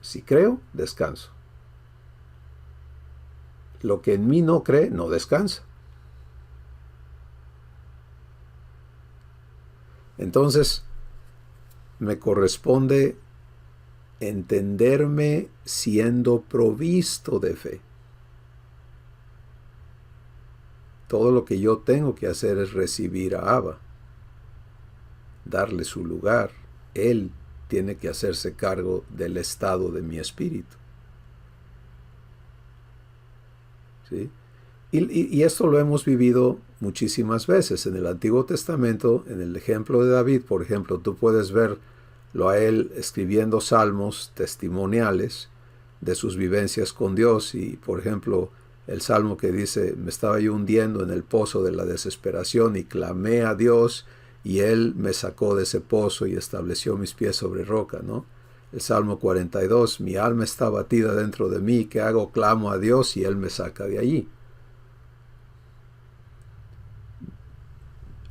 Si creo, descanso. Lo que en mí no cree, no descansa. Entonces, me corresponde entenderme siendo provisto de fe. Todo lo que yo tengo que hacer es recibir a Abba, darle su lugar. Él tiene que hacerse cargo del estado de mi espíritu. ¿Sí? Y esto lo hemos vivido muchísimas veces. En el Antiguo Testamento, en el ejemplo de David, por ejemplo, tú puedes verlo a él escribiendo salmos testimoniales de sus vivencias con Dios. Y, por ejemplo, el salmo que dice: me estaba yo hundiendo en el pozo de la desesperación y clamé a Dios y Él me sacó de ese pozo y estableció mis pies sobre roca, ¿no? El Salmo 42, mi alma está batida dentro de mí, ¿qué hago? Clamo a Dios y Él me saca de allí.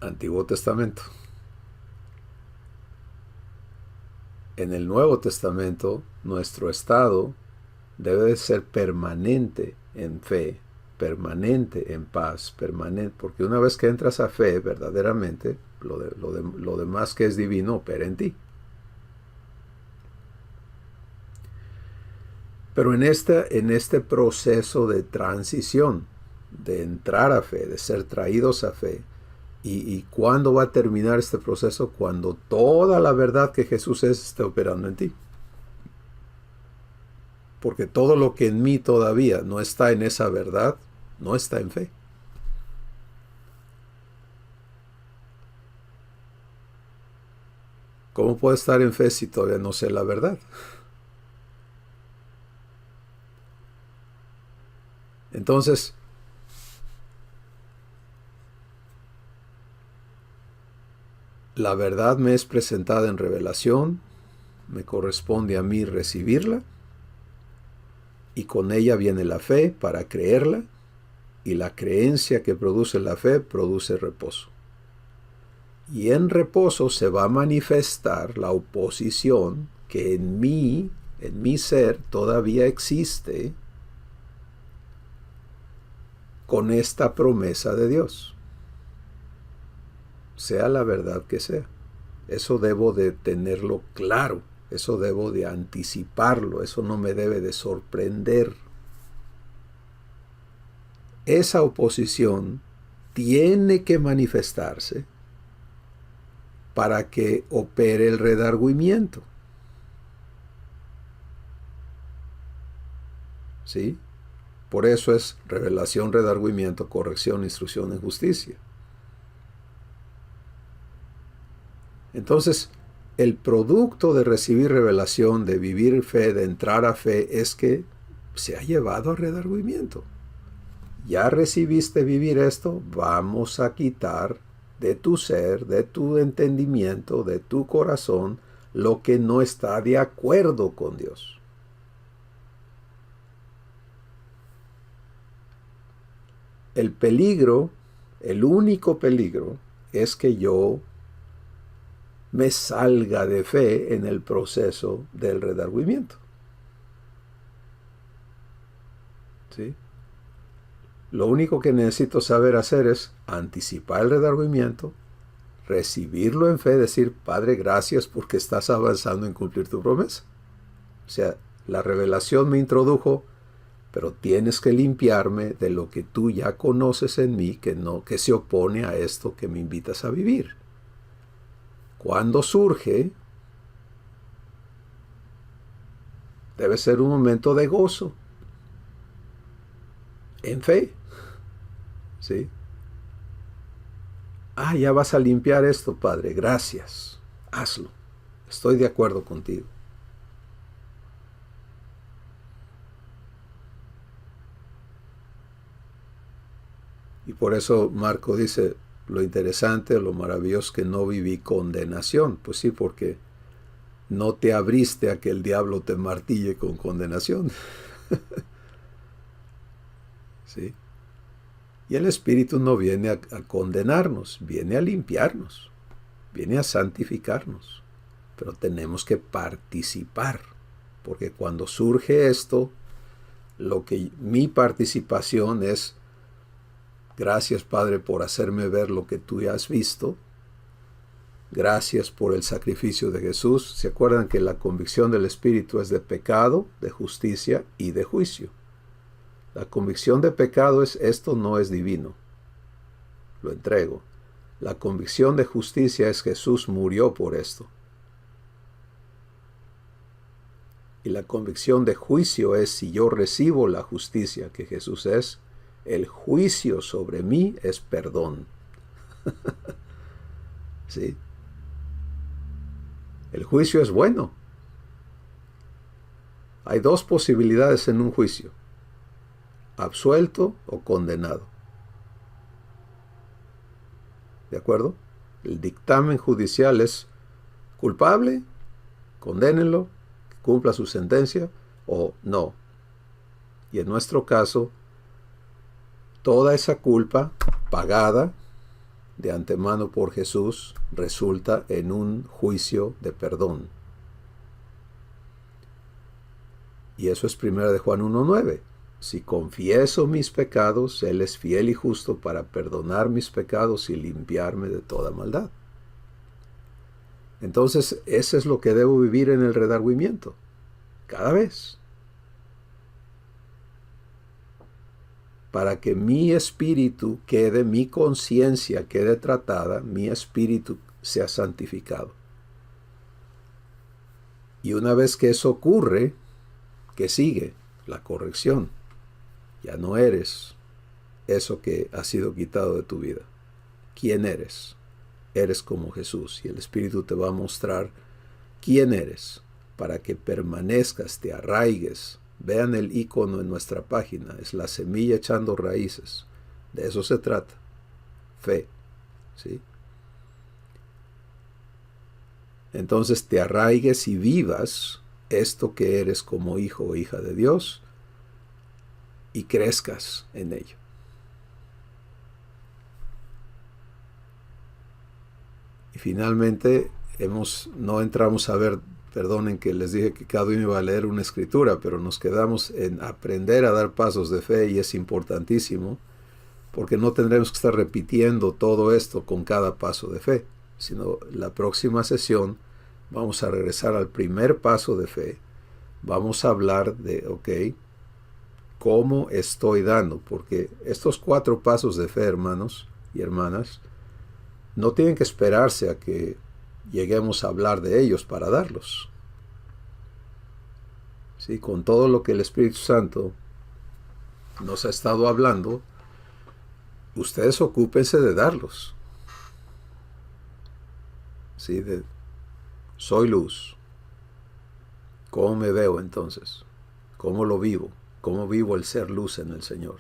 Antiguo Testamento. En el Nuevo Testamento, nuestro estado debe de ser permanente en fe, permanente en paz, permanente, porque una vez que entras a fe, verdaderamente, lo demás que es divino opera en ti. Pero en este proceso de transición, de entrar a fe, de ser traídos a fe, ¿y cuándo va a terminar este proceso? Cuando toda la verdad que Jesús es esté operando en ti. Porque todo lo que en mí todavía no está en esa verdad, no está en fe. ¿Cómo puedo estar en fe si todavía no sé la verdad? Entonces, la verdad me es presentada en revelación, me corresponde a mí recibirla, y con ella viene la fe para creerla, y la creencia que produce la fe produce reposo. Y en reposo se va a manifestar la oposición que en mi ser, todavía existe con esta promesa de Dios. Sea la verdad que sea. Eso debo de tenerlo claro. Eso debo de anticiparlo. Eso no me debe de sorprender. Esa oposición tiene que manifestarse para que opere el redargüimiento. ¿Sí? Por eso es revelación, redargüimiento, corrección, instrucción en justicia. Entonces, el producto de recibir revelación, de vivir fe, de entrar a fe, es que se ha llevado a redargüimiento. Ya recibiste vivir esto, vamos a quitar de tu ser, de tu entendimiento, de tu corazón, lo que no está de acuerdo con Dios. El peligro, el único peligro, es que yo me salga de fe en el proceso del redargüimiento. ¿Sí? Lo único que necesito saber hacer es anticipar el redargüimiento, recibirlo en fe, decir, Padre, gracias porque estás avanzando en cumplir tu promesa. O sea, la revelación me introdujo, pero tienes que limpiarme de lo que tú ya conoces en mí, que se opone a esto que me invitas a vivir. Cuando surge, debe ser un momento de gozo, en fe. ¿Sí? Ya vas a limpiar esto, Padre, gracias, hazlo, estoy de acuerdo contigo. Y por eso Marco dice, lo interesante, lo maravilloso que no viví condenación. Pues sí, porque no te abriste a que el diablo te martille con condenación. ¿Sí? Y el Espíritu no viene a condenarnos, viene a limpiarnos, viene a santificarnos. Pero tenemos que participar, porque cuando surge esto, mi participación es, gracias, Padre, por hacerme ver lo que tú ya has visto. Gracias por el sacrificio de Jesús. ¿Se acuerdan que la convicción del Espíritu es de pecado, de justicia y de juicio? La convicción de pecado es, esto no es divino. Lo entrego. La convicción de justicia es, Jesús murió por esto. Y la convicción de juicio es, si yo recibo la justicia que Jesús es, el juicio sobre mí es perdón. ¿Sí? El juicio es bueno. Hay dos posibilidades en un juicio: absuelto o condenado. ¿De acuerdo? El dictamen judicial es culpable, condénenlo, cumpla su sentencia o no. Y en nuestro caso, toda esa culpa pagada de antemano por Jesús resulta en un juicio de perdón. Y eso es 1 de Juan 1:9. Si confieso mis pecados, Él es fiel y justo para perdonar mis pecados y limpiarme de toda maldad. Entonces, eso es lo que debo vivir en el redargüimiento. Cada vez. Para que mi espíritu quede, mi conciencia quede tratada, mi espíritu sea santificado. Y una vez que eso ocurre, ¿qué sigue? La corrección. Ya no eres eso que ha sido quitado de tu vida. ¿Quién eres? Eres como Jesús y el Espíritu te va a mostrar quién eres para que permanezcas, te arraigues. Vean el icono en nuestra página, es la semilla echando raíces. De eso se trata. Fe. ¿Sí? Entonces te arraigues y vivas esto que eres como hijo o hija de Dios y crezcas en ello. Y finalmente no entramos a ver, perdonen que les dije que cada uno iba a leer una escritura, pero nos quedamos en aprender a dar pasos de fe y es importantísimo porque no tendremos que estar repitiendo todo esto con cada paso de fe, sino la próxima sesión vamos a regresar al primer paso de fe. Vamos a hablar de, ¿cómo estoy dando? Porque estos 4 pasos de fe, hermanos y hermanas, no tienen que esperarse a que lleguemos a hablar de ellos para darlos. ¿Sí? Con todo lo que el Espíritu Santo nos ha estado hablando, ustedes ocúpense de darlos. ¿Sí? Soy luz. ¿Cómo me veo entonces? ¿Cómo lo vivo? ¿Cómo vivo el ser luz en el Señor?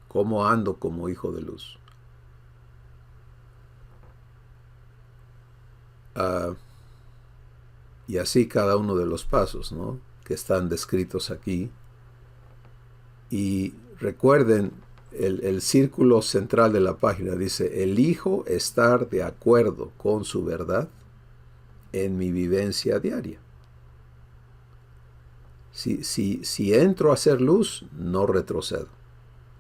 ¿Cómo ando como hijo de luz? Y así cada uno de los pasos, ¿no?, que están descritos aquí. Y recuerden, el círculo central de la página dice: elijo estar de acuerdo con su verdad en mi vivencia diaria. Si entro a ser luz, no retrocedo.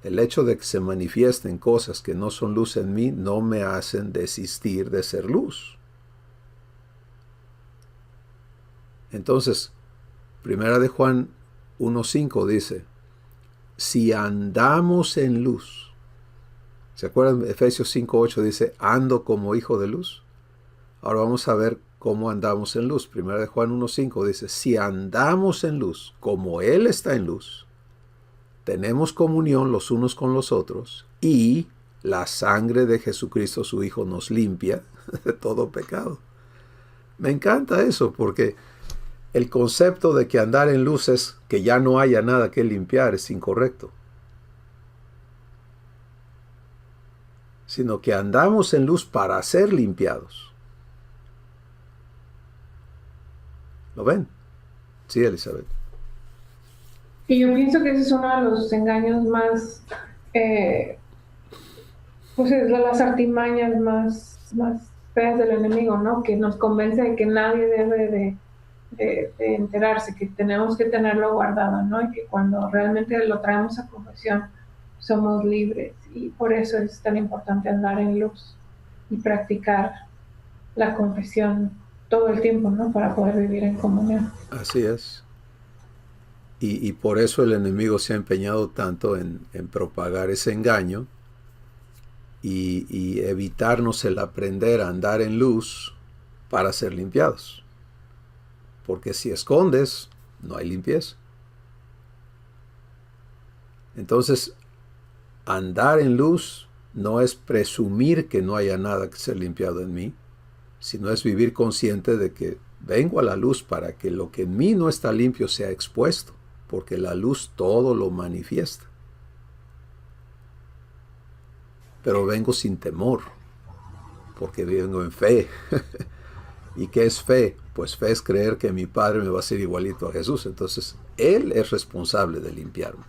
El hecho de que se manifiesten cosas que no son luz en mí no me hacen desistir de ser luz. Entonces, 1 de Juan 1:5 dice: si andamos en luz. ¿Se acuerdan? Efesios 5:8 dice: ando como hijo de luz. Ahora vamos a ver cómo andamos en luz. 1 de Juan 1:5 dice: si andamos en luz, como Él está en luz, tenemos comunión los unos con los otros, y la sangre de Jesucristo, su Hijo, nos limpia de todo pecado. Me encanta eso, porque el concepto de que andar en luz es que ya no haya nada que limpiar es incorrecto. Sino que andamos en luz para ser limpiados. ¿Lo ven? Sí, Elizabeth. Y yo pienso que ese es uno de los engaños más, pues de las artimañas más feas del enemigo, ¿no? Que nos convence de que nadie debe de enterarse, que tenemos que tenerlo guardado, ¿no? Y que cuando realmente lo traemos a confesión, somos libres. Y por eso es tan importante andar en luz y practicar la confesión todo el tiempo, ¿no? Para poder vivir en comunión. Así es. Y por eso el enemigo se ha empeñado tanto en propagar ese engaño y evitarnos el aprender a andar en luz para ser limpiados. Porque si escondes, no hay limpieza. Entonces, andar en luz no es presumir que no haya nada que ser limpiado en mí, sino es vivir consciente de que vengo a la luz para que lo que en mí no está limpio sea expuesto, porque la luz todo lo manifiesta. Pero vengo sin temor, porque vengo en fe. ¿Y qué es fe? Pues fe es creer que mi Padre me va a hacer igualito a Jesús. Entonces, Él es responsable de limpiarme,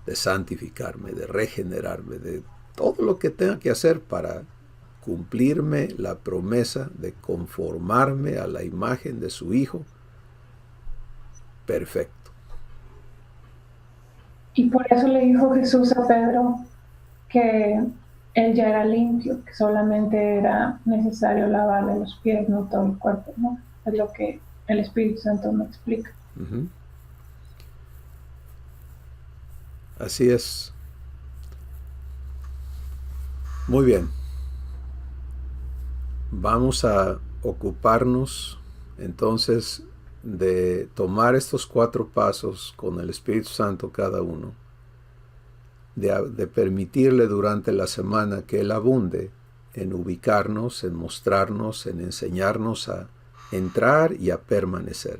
de santificarme, de regenerarme, de todo lo que tenga que hacer para cumplirme la promesa de conformarme a la imagen de su Hijo perfecto. Y por eso le dijo Jesús a Pedro que él ya era limpio, que solamente era necesario lavarle los pies, no todo el cuerpo, ¿no? Es lo que el Espíritu Santo me explica. Uh-huh. Así es. Muy bien. Vamos a ocuparnos entonces de tomar estos 4 pasos con el Espíritu Santo cada uno, de permitirle durante la semana que Él abunde en ubicarnos, en mostrarnos, en enseñarnos a entrar y a permanecer,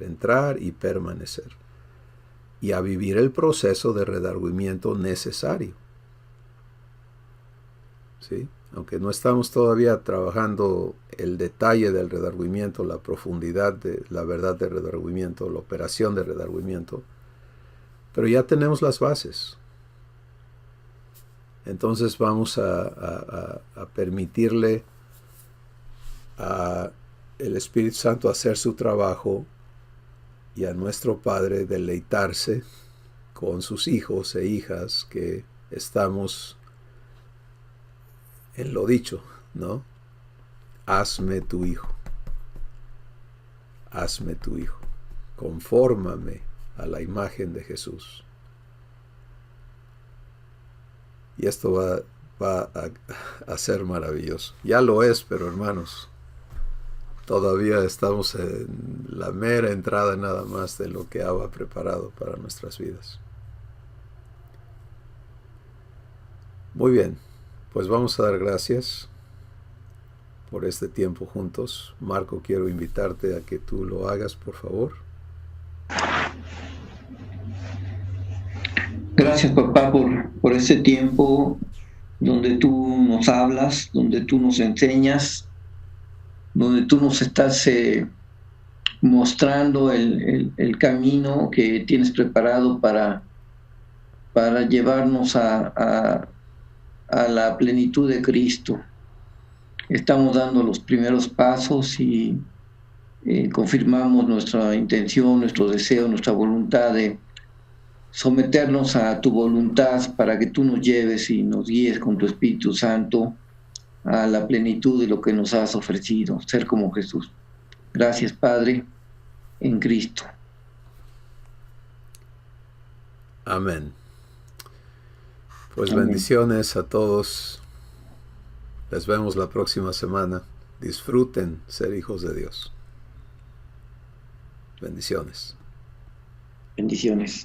y a vivir el proceso de redargüimiento necesario. ¿Sí? Aunque no estamos todavía trabajando el detalle del redargüimiento, la profundidad de la verdad del redargüimiento, la operación de redargüimiento, pero ya tenemos las bases. Entonces vamos a permitirle a el Espíritu Santo hacer su trabajo y a nuestro Padre deleitarse con sus hijos e hijas que estamos en lo dicho, ¿no? Hazme tu hijo. Hazme tu hijo. Confórmame a la imagen de Jesús. Y esto va a ser maravilloso. Ya lo es, pero hermanos, todavía estamos en la mera entrada nada más de lo que Abba ha preparado para nuestras vidas. Muy bien. Pues vamos a dar gracias por este tiempo juntos. Marco, quiero invitarte a que tú lo hagas, por favor. Gracias, papá, por este tiempo donde tú nos hablas, donde tú nos enseñas, donde tú nos estás mostrando el camino que tienes preparado para llevarnos a la plenitud de Cristo. Estamos dando los primeros pasos y confirmamos nuestra intención, nuestro deseo, nuestra voluntad de someternos a tu voluntad para que tú nos lleves y nos guíes con tu Espíritu Santo a la plenitud de lo que nos has ofrecido, ser como Jesús. Gracias, Padre, en Cristo. Amén. Pues Amén. bendiciones a todos. Les vemos la próxima semana. Disfruten ser hijos de Dios. Bendiciones. Bendiciones.